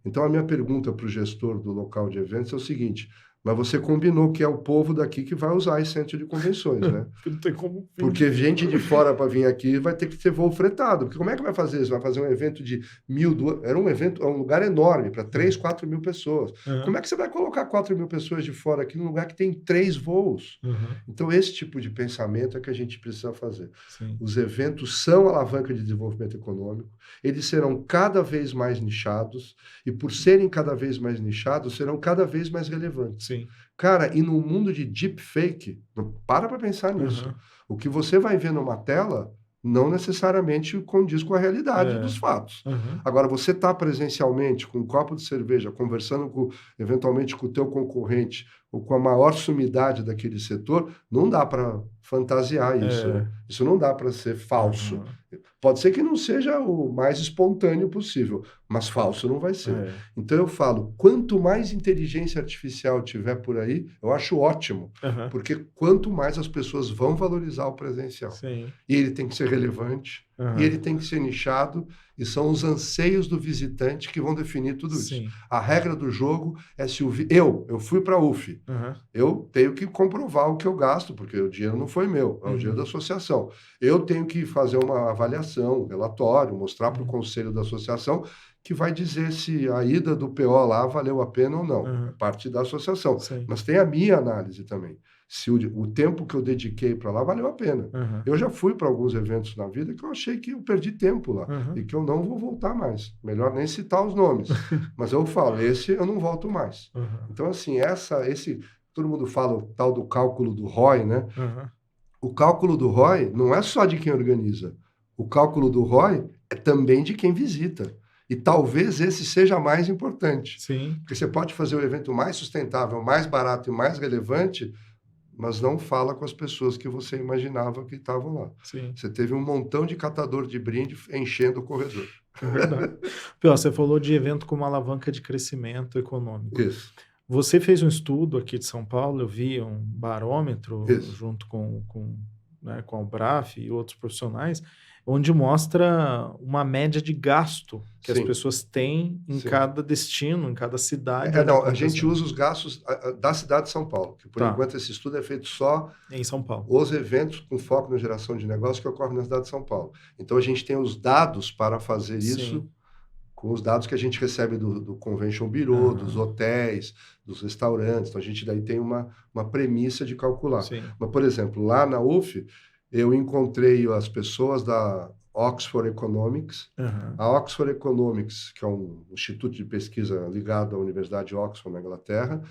S2: Então, a minha pergunta para o gestor do local de eventos é o seguinte, mas você combinou que é o povo daqui que vai usar esse centro de convenções, né?
S1: Não tem como...
S2: Porque gente de fora para vir aqui vai ter que ter voo fretado. Porque como é que vai fazer isso? Vai fazer um evento de 1.000... Era um evento, um lugar enorme, para 3, 4 mil pessoas. Como é que você vai colocar 4 mil pessoas de fora aqui num lugar que tem 3 voos? Então, esse tipo de pensamento é que a gente precisa fazer. Os eventos são alavanca de desenvolvimento econômico, eles serão cada vez mais nichados, e por serem cada vez mais nichados, serão cada vez mais relevantes. Cara, e no mundo de deepfake, para pensar nisso. O que você vai ver numa tela não necessariamente condiz com a realidade dos fatos. Agora, você está presencialmente com um copo de cerveja, conversando eventualmente com o teu concorrente ou com a maior sumidade daquele setor, não dá para fantasiar isso. Né? Isso não dá para ser falso. Pode ser que não seja o mais espontâneo possível, mas falso não vai ser. Então eu falo, quanto mais inteligência artificial tiver por aí, eu acho ótimo, porque quanto mais as pessoas vão valorizar o presencial. E ele tem que ser relevante, e ele tem que ser nichado, e são os anseios do visitante que vão definir tudo isso. A regra do jogo é se eu fui para a UF, eu tenho que comprovar o que eu gasto, porque o dinheiro não foi meu, é o dinheiro da associação. Eu tenho que fazer uma avaliação, um relatório, mostrar para o conselho da associação que vai dizer se a ida do PO lá valeu a pena ou não. É parte da associação. Mas tem a minha análise também. Se o tempo que eu dediquei para lá valeu a pena. Eu já fui para alguns eventos na vida que eu achei que eu perdi tempo lá e que eu não vou voltar mais. Melhor nem citar os nomes. Mas eu falo, esse eu não volto mais. Então, assim, todo mundo fala o tal do cálculo do ROI, né? O cálculo do ROI não é só de quem organiza. O cálculo do ROI é também de quem visita. E talvez esse seja mais importante. Porque você pode fazer o evento mais sustentável, mais barato e mais relevante, mas não fala com as pessoas que você imaginava que estavam lá. Você teve um montão de catador de brinde enchendo o corredor.
S1: É verdade. Pior, você falou de evento como alavanca de crescimento econômico.
S2: Isso.
S1: Você fez um estudo aqui de São Paulo, eu vi um barômetro junto com a Ubraf e outros profissionais, onde mostra uma média de gasto que as pessoas têm em cada destino, em cada cidade.
S2: A gente usa os gastos da cidade de São Paulo, que por enquanto esse estudo é feito só
S1: em São Paulo.
S2: Os eventos com foco na geração de negócio que ocorrem na cidade de São Paulo. Então a gente tem os dados para fazer isso com os dados que a gente recebe do Convention Bureau, dos hotéis, dos restaurantes. Então a gente daí tem uma premissa de calcular. Mas, por exemplo, lá na UF, eu encontrei as pessoas da Oxford Economics.
S1: Aham.
S2: A Oxford Economics, que é um instituto de pesquisa ligado à Universidade de Oxford, na Inglaterra,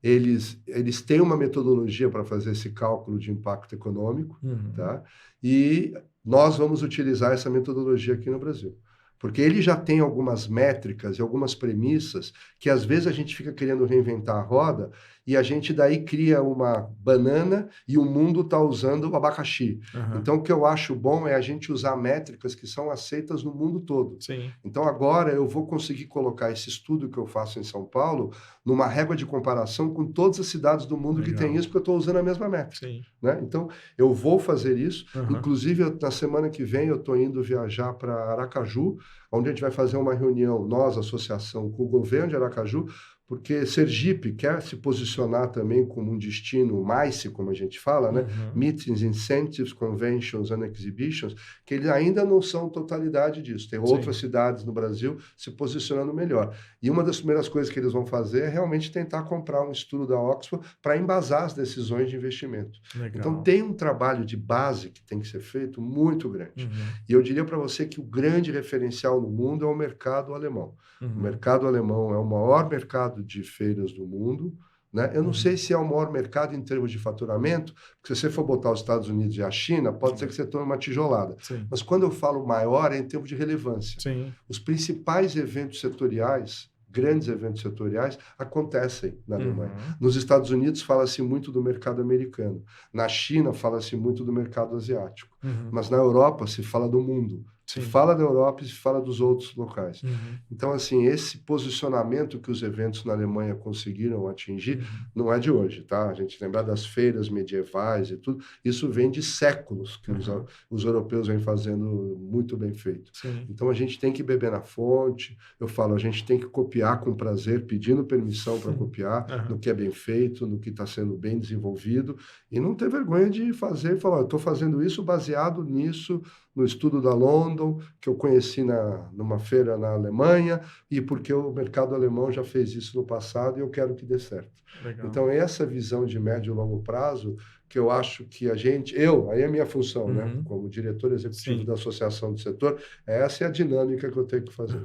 S2: eles têm uma metodologia para fazer esse cálculo de impacto econômico,
S1: Uhum.
S2: tá? E nós vamos utilizar essa metodologia aqui no Brasil. Porque ele já tem algumas métricas e algumas premissas que às vezes a gente fica querendo reinventar a roda e a gente daí cria uma banana e o mundo está usando o abacaxi.
S1: Aham.
S2: Então, o que eu acho bom é a gente usar métricas que são aceitas no mundo todo.
S1: Sim.
S2: Então, agora eu vou conseguir colocar esse estudo que eu faço em São Paulo numa régua de comparação com todas as cidades do mundo que
S1: Legal.
S2: tem isso, porque eu estou usando a mesma métrica.
S1: Sim.
S2: Né? Então, eu vou fazer isso.
S1: Aham.
S2: Inclusive, na semana que vem, eu estou indo viajar para Aracaju, onde a gente vai fazer uma reunião, nós, associação, com o governo de Aracaju, porque Sergipe quer se posicionar também como um destino MICE, como a gente fala, né?
S1: Uhum.
S2: Meetings, Incentives, Conventions and Exhibitions, que eles ainda não são totalidade disso. Tem outras cidades no Brasil se posicionando melhor. E uma das primeiras coisas que eles vão fazer é realmente tentar comprar um estudo da Oxford para embasar as decisões de investimento.
S1: Legal.
S2: Então, tem um trabalho de base que tem que ser feito muito grande.
S1: Uhum.
S2: E eu diria para você que o grande referencial no mundo é o mercado alemão.
S1: Uhum.
S2: O mercado alemão é o maior mercado de feiras do mundo, né? Eu não sei se é o maior mercado em termos de faturamento, porque se você for botar os Estados Unidos e a China, pode ser que você tome uma tijolada.
S1: Sim.
S2: Mas quando eu falo maior, é em termos de relevância.
S1: Sim.
S2: Os principais eventos setoriais, grandes eventos setoriais, acontecem na Alemanha.
S1: Uhum.
S2: Nos Estados Unidos fala-se muito do mercado americano. Na China fala-se muito do mercado asiático.
S1: Uhum.
S2: Mas na Europa se fala do mundo. Se
S1: Sim.
S2: fala da Europa e se fala dos outros locais.
S1: Uhum.
S2: Então, assim, esse posicionamento que os eventos na Alemanha conseguiram atingir não é de hoje, tá? A gente lembrar das feiras medievais e tudo, isso vem de séculos que os europeus vêm fazendo muito bem feito.
S1: Sim.
S2: Então, a gente tem que beber na fonte. Eu falo, a gente tem que copiar com prazer, pedindo permissão para copiar no que é bem feito, no que está sendo bem desenvolvido, e não ter vergonha de fazer e falar, eu estou fazendo isso baseado nisso, no estudo da London, que eu conheci numa feira na Alemanha, e porque o mercado alemão já fez isso no passado e eu quero que dê certo.
S1: Legal.
S2: Então, essa visão de médio e longo prazo, que eu acho que aí é a minha função, né, como diretor executivo da associação do setor, essa é a dinâmica que eu tenho que fazer.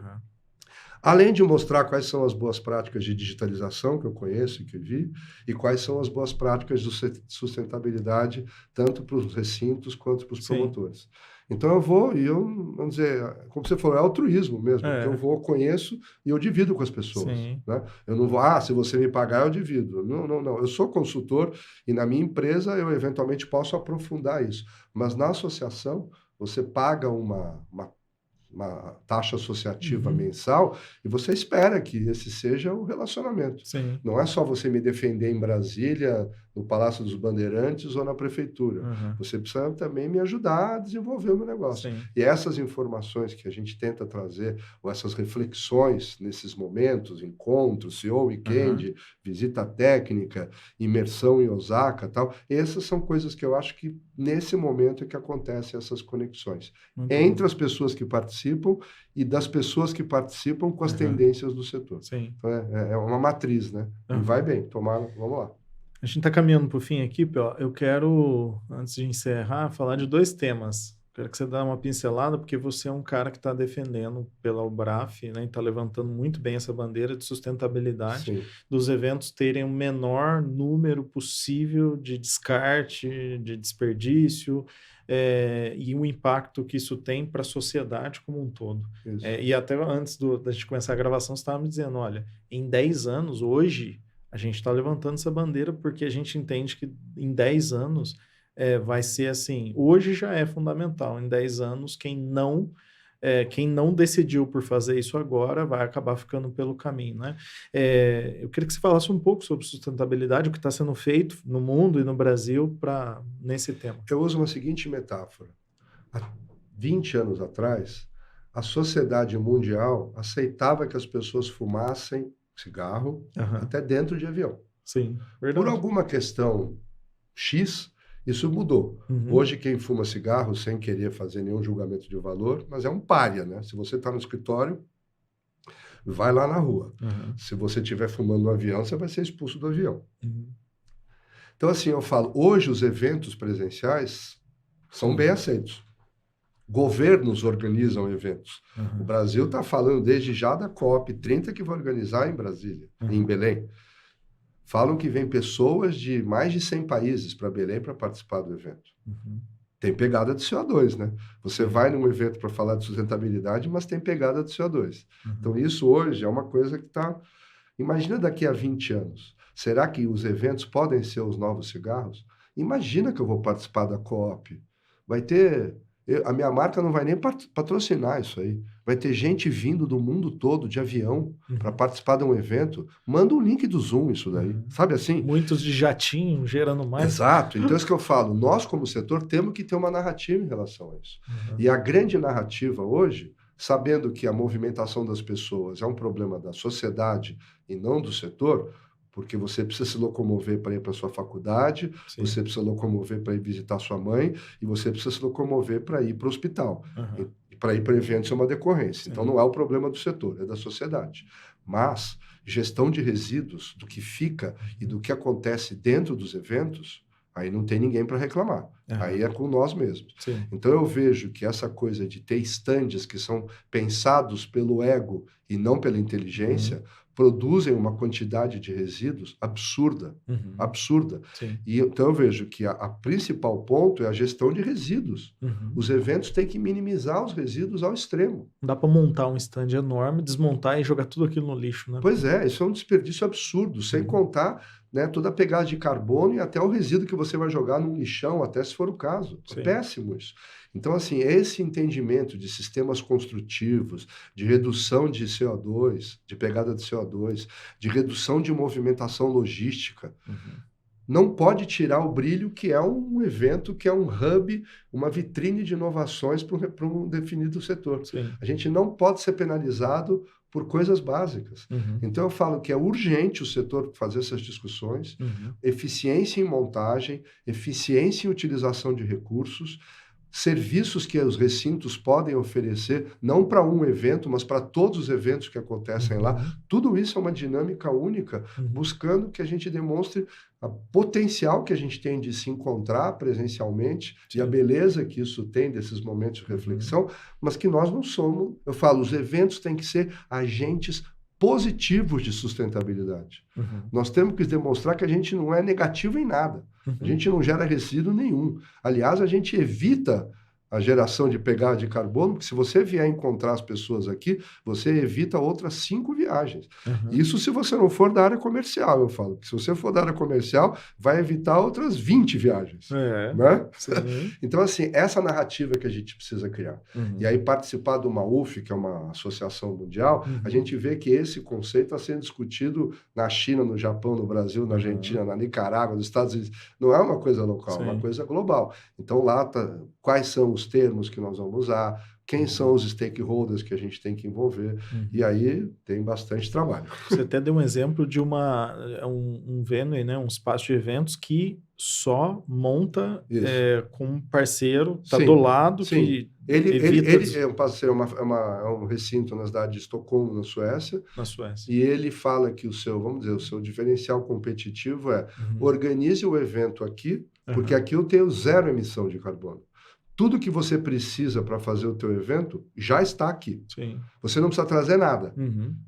S2: Além de mostrar quais são as boas práticas de digitalização que eu conheço e que vi, e quais são as boas práticas de sustentabilidade, tanto para os recintos quanto para os promotores. Então eu vou e vamos dizer, como você falou, é altruísmo mesmo, porque eu vou, conheço e eu divido com as pessoas. Né? Eu não vou, se você me pagar, eu divido. Não. Eu sou consultor e na minha empresa eu eventualmente posso aprofundar isso. Mas na associação, você paga uma taxa associativa mensal e você espera que esse seja o relacionamento.
S1: Sim.
S2: Não é só você me defender em Brasília, no Palácio dos Bandeirantes ou na prefeitura. Você precisa também me ajudar a desenvolver o meu negócio.
S1: Sim.
S2: E essas informações que a gente tenta trazer, ou essas reflexões nesses momentos, encontros, CEO Weekend, visita técnica, imersão em Osaka, tal, essas são coisas que eu acho que nesse momento é que acontecem essas conexões entre as pessoas que participam e das pessoas que participam com as tendências do setor.
S1: Sim.
S2: Então, é uma matriz, né? E vai bem, tomara, vamos lá.
S1: A gente está caminhando para o fim aqui, Pio. Eu quero, antes de encerrar, falar de 2 temas. Quero que você dê uma pincelada, porque você é um cara que está defendendo pela UBRAF, né, e está levantando muito bem essa bandeira de sustentabilidade, dos eventos terem o menor número possível de descarte, de desperdício, e o impacto que isso tem para a sociedade como um todo. E até antes da gente começar a gravação, você estava me dizendo, olha, em 10 anos, hoje, a gente está levantando essa bandeira porque a gente entende que em 10 anos vai ser assim. Hoje já é fundamental. Em 10 anos, quem não decidiu por fazer isso agora vai acabar ficando pelo caminho. Né? Eu queria que você falasse um pouco sobre sustentabilidade, o que está sendo feito no mundo e no Brasil nesse tema.
S2: Eu uso uma seguinte metáfora. Há 20 anos atrás, a sociedade mundial aceitava que as pessoas fumassem cigarro até dentro de avião.
S1: Sim, verdade.
S2: Por alguma questão X, isso mudou. Hoje, quem fuma cigarro, sem querer fazer nenhum julgamento de valor, mas é um pária, né? Se você está no escritório, vai lá na rua. Se você estiver fumando no avião, você vai ser expulso do avião. Então, assim, eu falo, hoje os eventos presenciais são bem aceitos. Governos organizam eventos. O Brasil está falando desde já da COP30 que vai organizar em Brasília, em Belém. Falam que vem pessoas de mais de 100 países para Belém para participar do evento. Tem pegada de CO2, né? Você vai num evento para falar de sustentabilidade, mas tem pegada de CO2. Então, isso hoje é uma coisa que está... Imagina daqui a 20 anos. Será que os eventos podem ser os novos cigarros? Imagina que eu vou participar da COP. Vai ter... a minha marca não vai nem patrocinar isso aí. Vai ter gente vindo do mundo todo de avião para participar de um evento. Manda um link do Zoom isso daí. Sabe assim?
S1: Muitos de jatinho, gerando mais.
S2: Exato. Então é isso que eu falo. Nós, como setor, temos que ter uma narrativa em relação a isso. E a grande narrativa hoje, sabendo que a movimentação das pessoas é um problema da sociedade e não do setor, porque você precisa se locomover para ir para a sua faculdade, você precisa locomover para ir visitar sua mãe, e você precisa se locomover para ir para o hospital. Para ir para eventos é uma decorrência. Então, não é o problema do setor, é da sociedade. Mas, gestão de resíduos, do que fica e do que acontece dentro dos eventos, aí não tem ninguém para reclamar. Aí é com nós mesmos. Então, eu vejo que essa coisa de ter estandes que são pensados pelo ego e não pela inteligência, produzem uma quantidade de resíduos absurda. Absurda. E então eu vejo que a principal ponto é a gestão de resíduos. Os eventos têm que minimizar os resíduos ao extremo.
S1: Não dá para montar um stand enorme, desmontar e jogar tudo aquilo no lixo, né?
S2: Pois é, isso é um desperdício absurdo, sem contar, né, toda a pegada de carbono e até o resíduo que você vai jogar num lixão, até se for o caso. É péssimo isso. Então, assim, esse entendimento de sistemas construtivos, de redução de CO2, de pegada de CO2, de redução de movimentação logística, não pode tirar o brilho que é um evento, que é um hub, uma vitrine de inovações para um definido setor. A gente não pode ser penalizado por coisas básicas. Então, eu falo que é urgente o setor fazer essas discussões, eficiência em montagem, eficiência em utilização de recursos, serviços que os recintos podem oferecer, não para um evento, mas para todos os eventos que acontecem lá. Tudo isso é uma dinâmica única, buscando que a gente demonstre o potencial que a gente tem de se encontrar presencialmente e a beleza que isso tem desses momentos de reflexão, mas que nós não somos. Eu falo, os eventos têm que ser agentes positivos de sustentabilidade. Nós temos que demonstrar que a gente não é negativo em nada. A gente não gera resíduo nenhum. Aliás, a gente evita a geração de pegada de carbono, porque se você vier encontrar as pessoas aqui, você evita outras 5 viagens. Isso se você não for da área comercial, eu falo. Que se você for da área comercial, vai evitar outras 20 viagens. Né? Então, assim, essa narrativa que a gente precisa criar. E aí, participar de uma UF, que é uma associação mundial, a gente vê que esse conceito está sendo discutido na China, no Japão, no Brasil, na Argentina, na Nicarágua, nos Estados Unidos. Não é uma coisa local, é uma coisa global. Então, lá tá, quais são os termos que nós vamos usar, quem são os stakeholders que a gente tem que envolver, e aí tem bastante trabalho.
S1: Você até deu um exemplo de um venue, né, um espaço de eventos que só monta com um parceiro, está do lado, que
S2: ele é um parceiro, é um recinto na cidade de Estocolmo, na Suécia. E ele fala que o seu diferencial competitivo é organize o evento aqui, porque aqui eu tenho 0 emissão de carbono. Tudo que você precisa para fazer o teu evento já está aqui. Você não precisa trazer nada.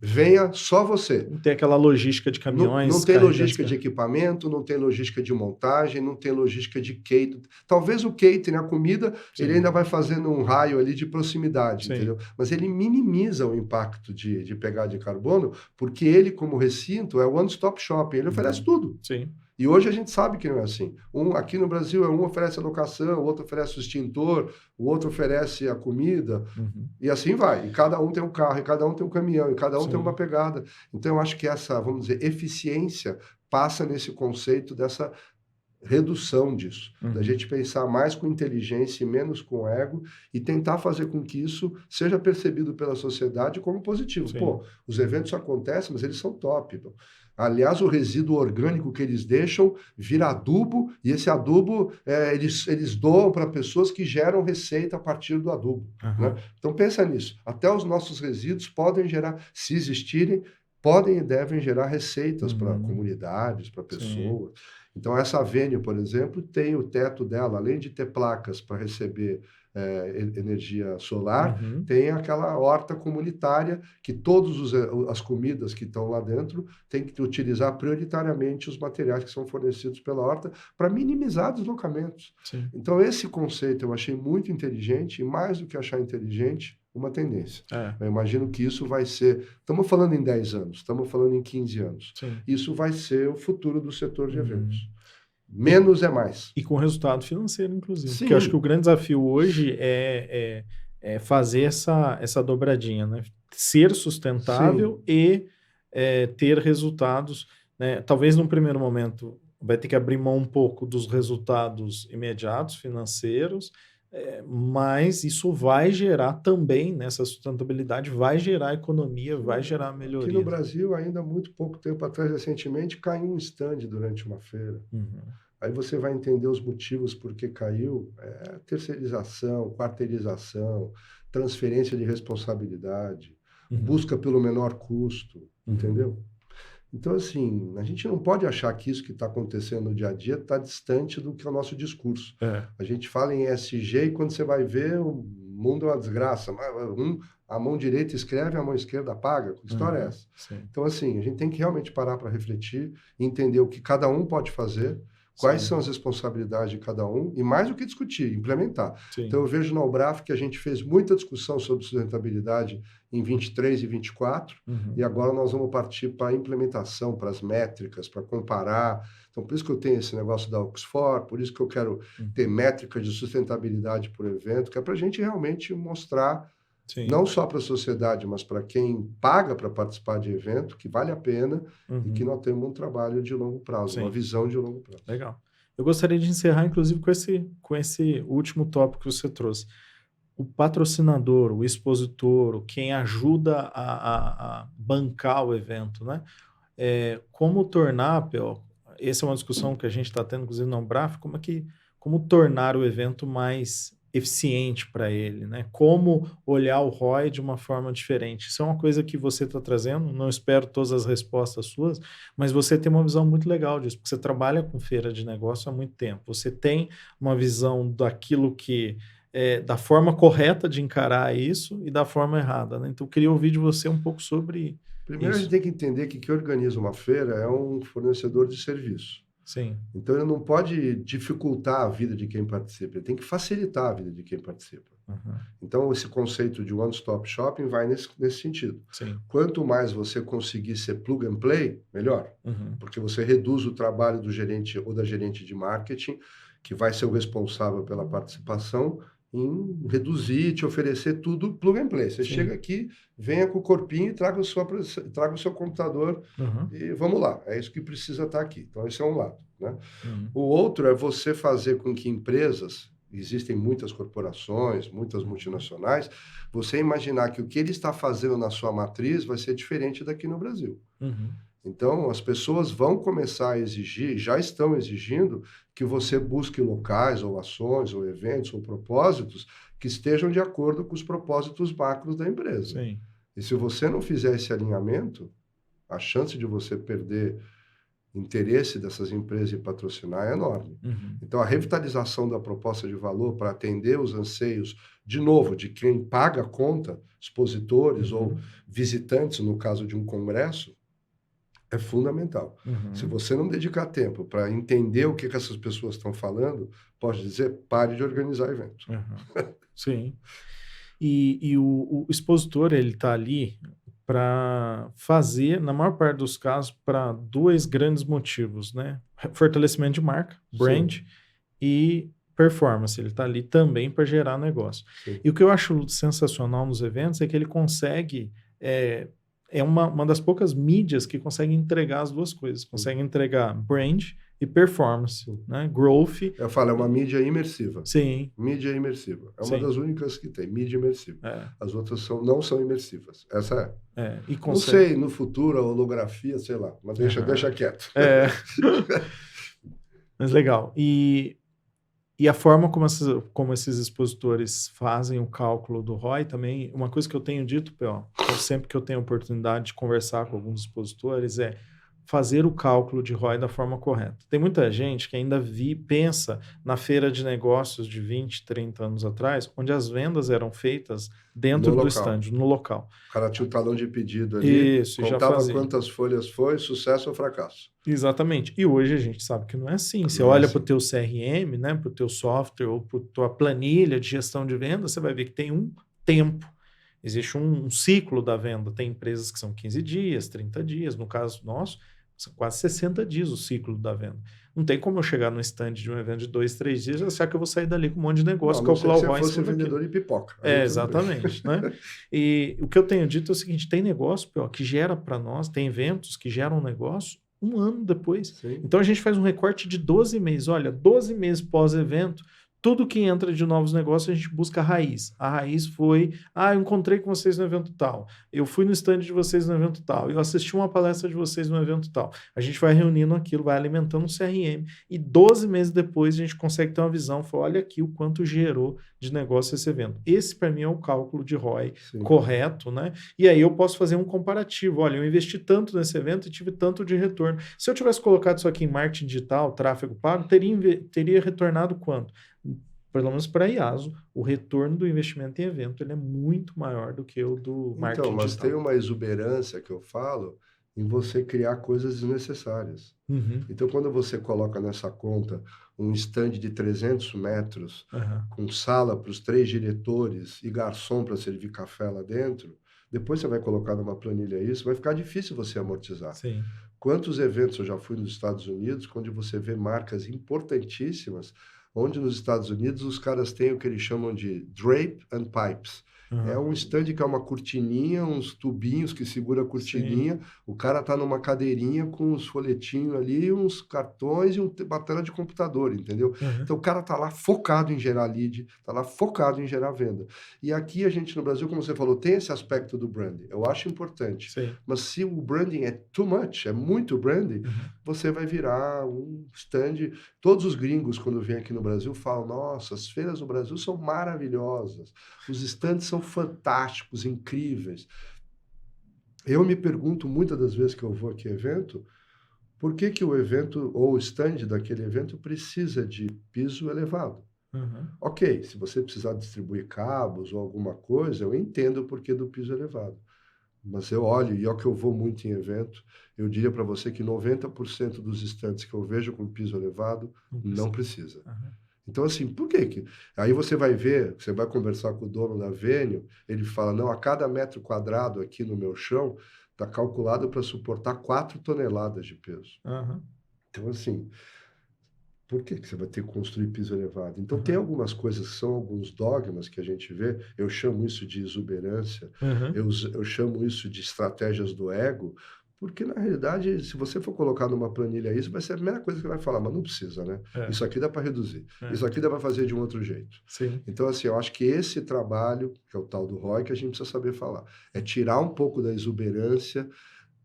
S2: Venha só você.
S1: Não tem aquela logística de caminhões.
S2: Não tem logística de equipamento, não tem logística de montagem, não tem logística de catering. Talvez o catering, a comida, ele ainda vai fazendo um raio ali de proximidade, entendeu? Mas ele minimiza o impacto de pegada de carbono, porque ele, como recinto, é one-stop shopping. Ele oferece tudo. E hoje a gente sabe que não é assim. Aqui no Brasil, um oferece a locação, o outro oferece o extintor, o outro oferece a comida, e assim vai. E cada um tem um carro, e cada um tem um caminhão, e cada um tem uma pegada. Então, eu acho que essa, vamos dizer, eficiência passa nesse conceito dessa redução disso, da gente pensar mais com inteligência e menos com ego, e tentar fazer com que isso seja percebido pela sociedade como positivo. Pô, os eventos acontecem, mas eles são top. Então. Aliás, o resíduo orgânico que eles deixam vira adubo, e esse adubo eles doam para pessoas que geram receita a partir do adubo. Né? Então, pensa nisso. Até os nossos resíduos podem gerar, se existirem, podem e devem gerar receitas para
S1: Uhum.
S2: comunidades, para
S1: Sim.
S2: pessoas. Então, essa Avenue, por exemplo, tem o teto dela, além de ter placas para receber energia solar,
S1: Uhum.
S2: tem aquela horta comunitária que todas as comidas que estão lá dentro têm que utilizar prioritariamente os materiais que são fornecidos pela horta para minimizar deslocamentos.
S1: Sim.
S2: Então, esse conceito eu achei muito inteligente e, mais do que achar inteligente, uma tendência. Eu imagino que isso vai ser... Estamos falando em 10 anos, estamos falando em 15 anos.
S1: Sim.
S2: Isso vai ser o futuro do setor de
S1: Uhum.
S2: eventos. Menos é mais.
S1: E com resultado financeiro, inclusive.
S2: Sim.
S1: Porque eu acho que o grande desafio hoje é fazer essa dobradinha, né? Ser sustentável e ter resultados, né? Talvez num primeiro momento vai ter que abrir mão um pouco dos resultados imediatos financeiros, mas isso vai gerar também, nessa sustentabilidade, vai gerar economia, vai gerar melhoria.
S2: Aqui no Brasil, ainda há muito pouco tempo atrás, recentemente, caiu um stand durante uma feira.
S1: Uhum.
S2: Aí você vai entender os motivos por que caiu. Terceirização, quarteirização, transferência de responsabilidade, busca pelo menor custo, entendeu? Então, assim, a gente não pode achar que isso que está acontecendo no dia a dia está distante do que é o nosso discurso. A gente fala em ESG e quando você vai ver, o mundo é uma desgraça. A mão direita escreve, a mão esquerda apaga. Que história é essa?
S1: Sim.
S2: Então, assim, a gente tem que realmente parar para refletir e entender o que cada um pode fazer, quais são as responsabilidades de cada um e, mais do que discutir, implementar.
S1: Sim.
S2: Então, eu vejo na Ubraf que a gente fez muita discussão sobre sustentabilidade em 23 e 24, e agora nós vamos partir para a implementação, para as métricas, para comparar. Então, por isso que eu tenho esse negócio da Oxford, por isso que eu quero ter métricas de sustentabilidade por evento, que é para a gente realmente mostrar, não só para a sociedade, mas para quem paga para participar de evento, que vale a pena e que nós temos um trabalho de longo prazo, uma visão de longo prazo.
S1: Legal. Eu gostaria de encerrar, inclusive, com esse último tópico que você trouxe. O patrocinador, o expositor, quem ajuda a bancar o evento, né? Como tornar, essa é uma discussão que a gente está tendo, inclusive, na Umbraf, como tornar o evento mais eficiente para ele, né? Como olhar o ROI de uma forma diferente. Isso é uma coisa que você está trazendo, não espero todas as respostas suas, mas você tem uma visão muito legal disso, porque você trabalha com feira de negócio há muito tempo. Você tem uma visão daquilo que da forma correta de encarar isso e da forma errada, né? Então, eu queria ouvir de você um pouco sobre
S2: Primeiro, a gente tem que entender que quem organiza uma feira é um fornecedor de serviço.
S1: Sim.
S2: Então, ele não pode dificultar a vida de quem participa, ele tem que facilitar a vida de quem participa. Então, esse conceito de one-stop shopping vai nesse sentido.
S1: Sim.
S2: Quanto mais você conseguir ser plug and play, melhor. Porque você reduz o trabalho do gerente ou da gerente de marketing, que vai ser o responsável pela participação, em reduzir e te oferecer tudo plug and play. Você chega aqui, venha com o corpinho e traga o seu computador e vamos lá. É isso que precisa estar aqui. Então, esse é um lado, né? O outro é você fazer com que empresas, existem muitas corporações, muitas multinacionais, você imaginar que o que ele está fazendo na sua matriz vai ser diferente daqui no Brasil. Então, as pessoas vão começar a exigir, já estão exigindo, que você busque locais, ou ações, ou eventos, ou propósitos que estejam de acordo com os propósitos macros da empresa.
S1: Sim.
S2: E se você não fizer esse alinhamento, a chance de você perder interesse dessas empresas em patrocinar é enorme. Então, a revitalização da proposta de valor para atender os anseios, de novo, de quem paga a conta, expositores ou visitantes, no caso de um congresso, é fundamental. Se você não dedicar tempo para entender o que essas pessoas estão falando, pode dizer, pare de organizar evento.
S1: Sim. E o expositor, ele está ali para fazer, na maior parte dos casos, para dois grandes motivos, né? Fortalecimento de marca, brand, e performance. Ele está ali também para gerar negócio. E o que eu acho sensacional nos eventos é que ele consegue... É uma das poucas mídias que consegue entregar as duas coisas. Consegue entregar brand e performance, né? Growth.
S2: Eu falo, é uma mídia imersiva.
S1: Sim.
S2: Mídia imersiva. É uma das únicas que tem, mídia imersiva. As outras não são imersivas. Essa é. Não sei, no futuro, a holografia, sei lá, mas deixa quieto.
S1: Mas legal. E E a forma como esses expositores fazem o cálculo do ROI também, uma coisa que eu tenho dito, P.O., sempre que eu tenho oportunidade de conversar com alguns expositores, é fazer o cálculo de ROI da forma correta. Tem muita gente que ainda pensa na feira de negócios de 20, 30 anos atrás, onde as vendas eram feitas dentro do stand, no local.
S2: O cara tinha um talão de pedido ali,
S1: Isso,
S2: contava
S1: já fazia.
S2: Quantas folhas foi, sucesso ou fracasso.
S1: Exatamente. E hoje a gente sabe que não é assim. Você olha para o teu CRM, né, para o teu software ou para a tua planilha de gestão de venda, você vai ver que tem um tempo. Existe um ciclo da venda. Tem empresas que são 15 dias, 30 dias. No caso nosso, são quase 60 dias o ciclo da venda. Não tem como eu chegar no stand de um evento de 2, 3 dias e achar que eu vou sair dali com um monte de negócio, calcular o ROI.
S2: Se você fosse vendedor de pipoca.
S1: Exatamente. Né? E o que eu tenho dito é o seguinte, tem negócio que gera para nós, tem eventos que geram um negócio um ano depois.
S2: Sim.
S1: Então a gente faz um recorte de 12 meses. Olha, 12 meses pós-evento, tudo que entra de novos negócios, a gente busca a raiz. A raiz foi, eu encontrei com vocês no evento tal, eu fui no stand de vocês no evento tal, eu assisti uma palestra de vocês no evento tal. A gente vai reunindo aquilo, vai alimentando o CRM, e 12 meses depois a gente consegue ter uma visão, fala, olha aqui o quanto gerou de negócio esse evento. Esse, para mim, é o cálculo de ROI correto, né? E aí eu posso fazer um comparativo. Olha, eu investi tanto nesse evento e tive tanto de retorno. Se eu tivesse colocado isso aqui em marketing digital, tráfego pago, teria retornado quanto? Pelo menos para a IASO, o retorno do investimento em evento ele é muito maior do que o do marketing digital.
S2: Mas tem uma exuberância que eu falo em você criar coisas desnecessárias. Então, quando você coloca nessa conta um stand de 300 metros, com sala para os 3 diretores e garçom para servir café lá dentro, depois você vai colocar numa planilha isso, vai ficar difícil você amortizar.
S1: Sim.
S2: Quantos eventos eu já fui nos Estados Unidos, onde você vê marcas importantíssimas, onde nos Estados Unidos os caras têm o que eles chamam de drape and pipes. É um stand que é uma cortininha, uns tubinhos que segura a cortininha, o cara tá numa cadeirinha com uns folhetinhos ali, uns cartões e uma tela de computador, entendeu? Então o cara tá lá focado em gerar lead, tá lá focado em gerar venda. E aqui a gente no Brasil, como você falou, tem esse aspecto do branding. Eu acho importante. Mas se o branding é too much, é muito branding, você vai virar um stand. Todos os gringos, quando vêm aqui no Brasil, falam, nossa, as feiras no Brasil são maravilhosas, os stands são fantásticos, incríveis. Eu me pergunto muitas das vezes que eu vou aqui a evento, por que o evento ou o stand daquele evento precisa de piso elevado? Ok, se você precisar distribuir cabos ou alguma coisa, eu entendo o porquê do piso elevado. Mas eu olho, e é o que eu vou muito em evento, eu diria para você que 90% dos stands que eu vejo com piso elevado não precisa. Então, assim, por quê que... Aí você vai ver, você vai conversar com o dono da Venue, ele fala, não, a cada metro quadrado aqui no meu chão está calculado para suportar 4 toneladas de peso. Então, assim, por que você vai ter que construir piso elevado? Então, tem algumas coisas que são alguns dogmas que a gente vê, eu chamo isso de exuberância, eu chamo isso de estratégias do ego, porque, na realidade, se você for colocar numa planilha isso, vai ser a primeira coisa que vai falar, mas não precisa, né? Isso aqui dá para reduzir. Isso aqui dá para fazer de um outro jeito. Então, assim, eu acho que esse trabalho, que é o tal do ROI, que a gente precisa saber falar. É tirar um pouco da exuberância,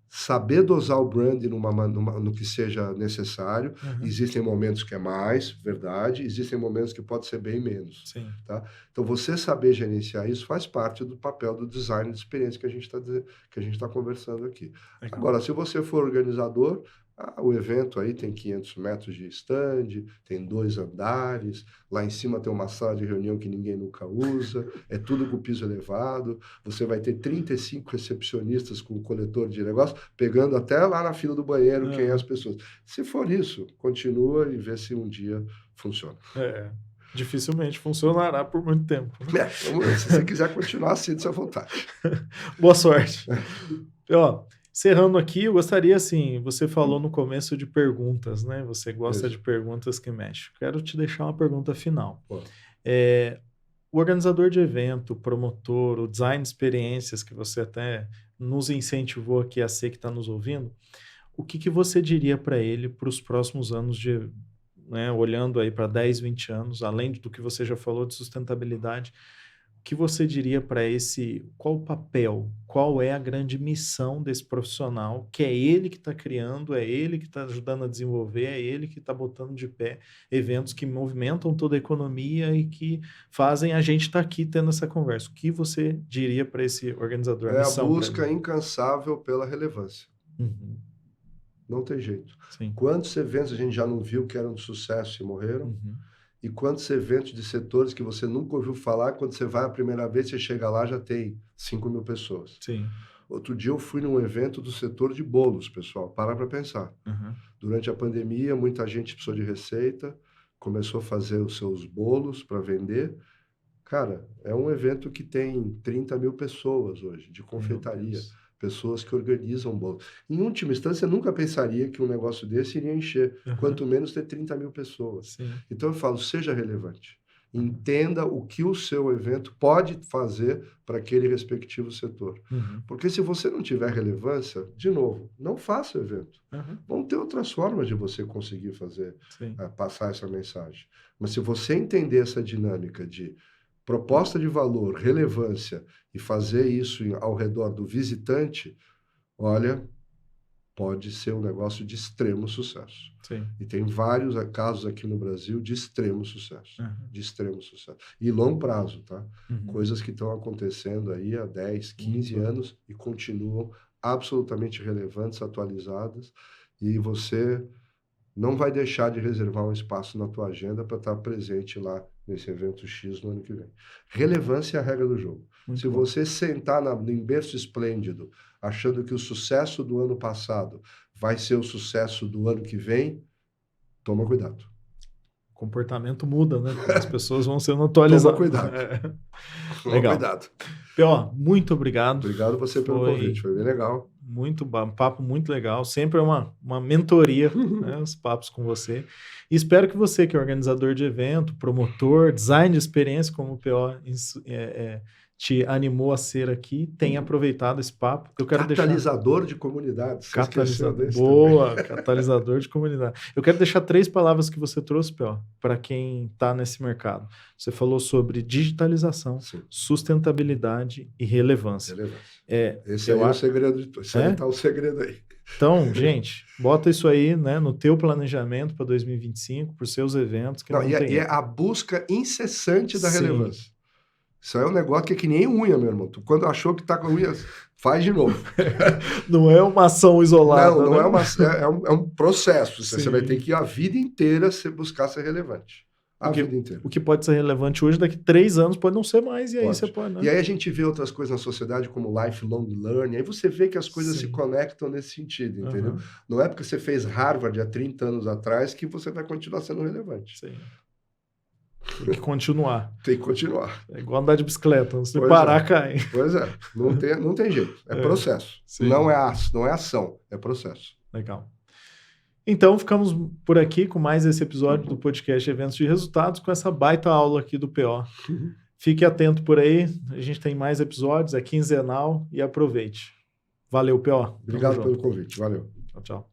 S2: saber dosar o brand no que seja necessário. Existem momentos que é mais, verdade. Existem momentos que pode ser bem menos. Tá? Então, você saber gerenciar isso faz parte do papel do design de experiência que a gente está conversando aqui. Agora, se você for organizador, o evento aí tem 500 metros de stand, tem 2 andares, lá em cima tem uma sala de reunião que ninguém nunca usa, é tudo com piso elevado, você vai ter 35 recepcionistas com coletor de negócio, pegando até lá na fila do banheiro quem é as pessoas. Se for isso, continua e vê se um dia funciona.
S1: Dificilmente funcionará por muito tempo. Né?
S2: Se você quiser continuar, sinta-se à vontade.
S1: Boa sorte. Encerrando aqui, eu gostaria, assim, você falou no começo de perguntas, né? Você gosta de perguntas que mexem. Quero te deixar uma pergunta final. O organizador de evento, o promotor, o design de experiências, que você até nos incentivou aqui a ser que está nos ouvindo, o que você diria para ele para os próximos anos olhando aí para 10, 20 anos, além do que você já falou de sustentabilidade, o que você diria para qual o papel, qual é a grande missão desse profissional, que é ele que está criando, é ele que está ajudando a desenvolver, é ele que está botando de pé eventos que movimentam toda a economia e que fazem a gente estar aqui tendo essa conversa. O que você diria para esse organizador?
S2: É a busca incansável pela relevância.
S1: Uhum.
S2: Não tem jeito.
S1: Sim.
S2: Quantos eventos a gente já não viu que eram de sucesso e morreram?
S1: Uhum.
S2: E quantos eventos de setores que você nunca ouviu falar, quando você vai a primeira vez, você chega lá, já tem 5.000 pessoas.
S1: Sim.
S2: Outro dia eu fui num evento do setor de bolos, pessoal. Parar para pensar.
S1: Uhum.
S2: Durante a pandemia, muita gente precisou de receita, começou a fazer os seus bolos para vender. Cara, é um evento que tem 30.000 pessoas hoje, de confeitaria. Pessoas que organizam bolo. Em última instância, eu nunca pensaria que um negócio desse iria encher, quanto menos ter 30.000 pessoas.
S1: Sim.
S2: Então eu falo, seja relevante. Entenda o que o seu evento pode fazer para aquele respectivo setor. Porque se você não tiver relevância, de novo, não faça o evento. Vão ter outras formas de você conseguir fazer, passar essa mensagem. Mas se você entender essa dinâmica de proposta de valor, relevância, e fazer isso ao redor do visitante, olha, pode ser um negócio de extremo sucesso.
S1: Sim.
S2: E tem vários casos aqui no Brasil de extremo sucesso. De extremo sucesso. E longo prazo, tá? Coisas que estão acontecendo aí há 10, 15 anos e continuam absolutamente relevantes, atualizadas, e você não vai deixar de reservar um espaço na tua agenda para estar presente lá nesse evento X no ano que vem. Relevância é a regra do jogo. Se você sentar em berço esplêndido, achando que o sucesso do ano passado vai ser o sucesso do ano que vem, toma cuidado.
S1: O comportamento muda, né? As pessoas vão sendo atualizadas.
S2: Toma cuidado.
S1: Legal.
S2: Cuidado.
S1: P.O., muito obrigado.
S2: Obrigado você pelo convite, foi bem legal.
S1: Um papo muito legal, sempre é uma mentoria, né, os papos com você. E espero que você, que é organizador de evento, promotor, design de experiência, como o P.O. te animou a ser aqui, tenha aproveitado esse papo. Eu quero
S2: catalisador de comunidades.
S1: Catalisador de comunidade. Eu quero deixar 3 palavras que você trouxe, P.O., para quem está nesse mercado. Você falou sobre digitalização, sustentabilidade e relevância.
S2: Esse aí é o segredo de tudo. Esse aí está o segredo aí.
S1: Então, gente, bota isso aí, né, no teu planejamento para 2025, para os seus eventos.
S2: E é a busca incessante da relevância. Isso aí é um negócio que é que nem unha, meu irmão. Tu, quando achou que tá com unha, faz de novo.
S1: Não é uma ação isolada.
S2: Não é um processo. Você vai ter que ir a vida inteira buscar ser relevante. Vida inteira.
S1: O que pode ser relevante hoje, daqui 3 anos, pode não ser mais, e aí você pode, né?
S2: E aí a gente vê outras coisas na sociedade, como lifelong learning, aí você vê que as coisas se conectam nesse sentido, entendeu? Não é porque você fez Harvard há 30 anos atrás que você vai continuar sendo relevante.
S1: Sim. Tem que continuar.
S2: Tem que continuar.
S1: É igual andar de bicicleta, se parar, cai.
S2: Pois é, não tem jeito. É processo. Não é ação, é processo.
S1: Legal. Então, ficamos por aqui com mais esse episódio do podcast Eventos de Resultados, com essa baita aula aqui do P.O. Fique atento por aí, a gente tem mais episódios, é quinzenal, e aproveite. Valeu, P.O.
S2: Obrigado pelo convite, valeu.
S1: Tchau, tchau.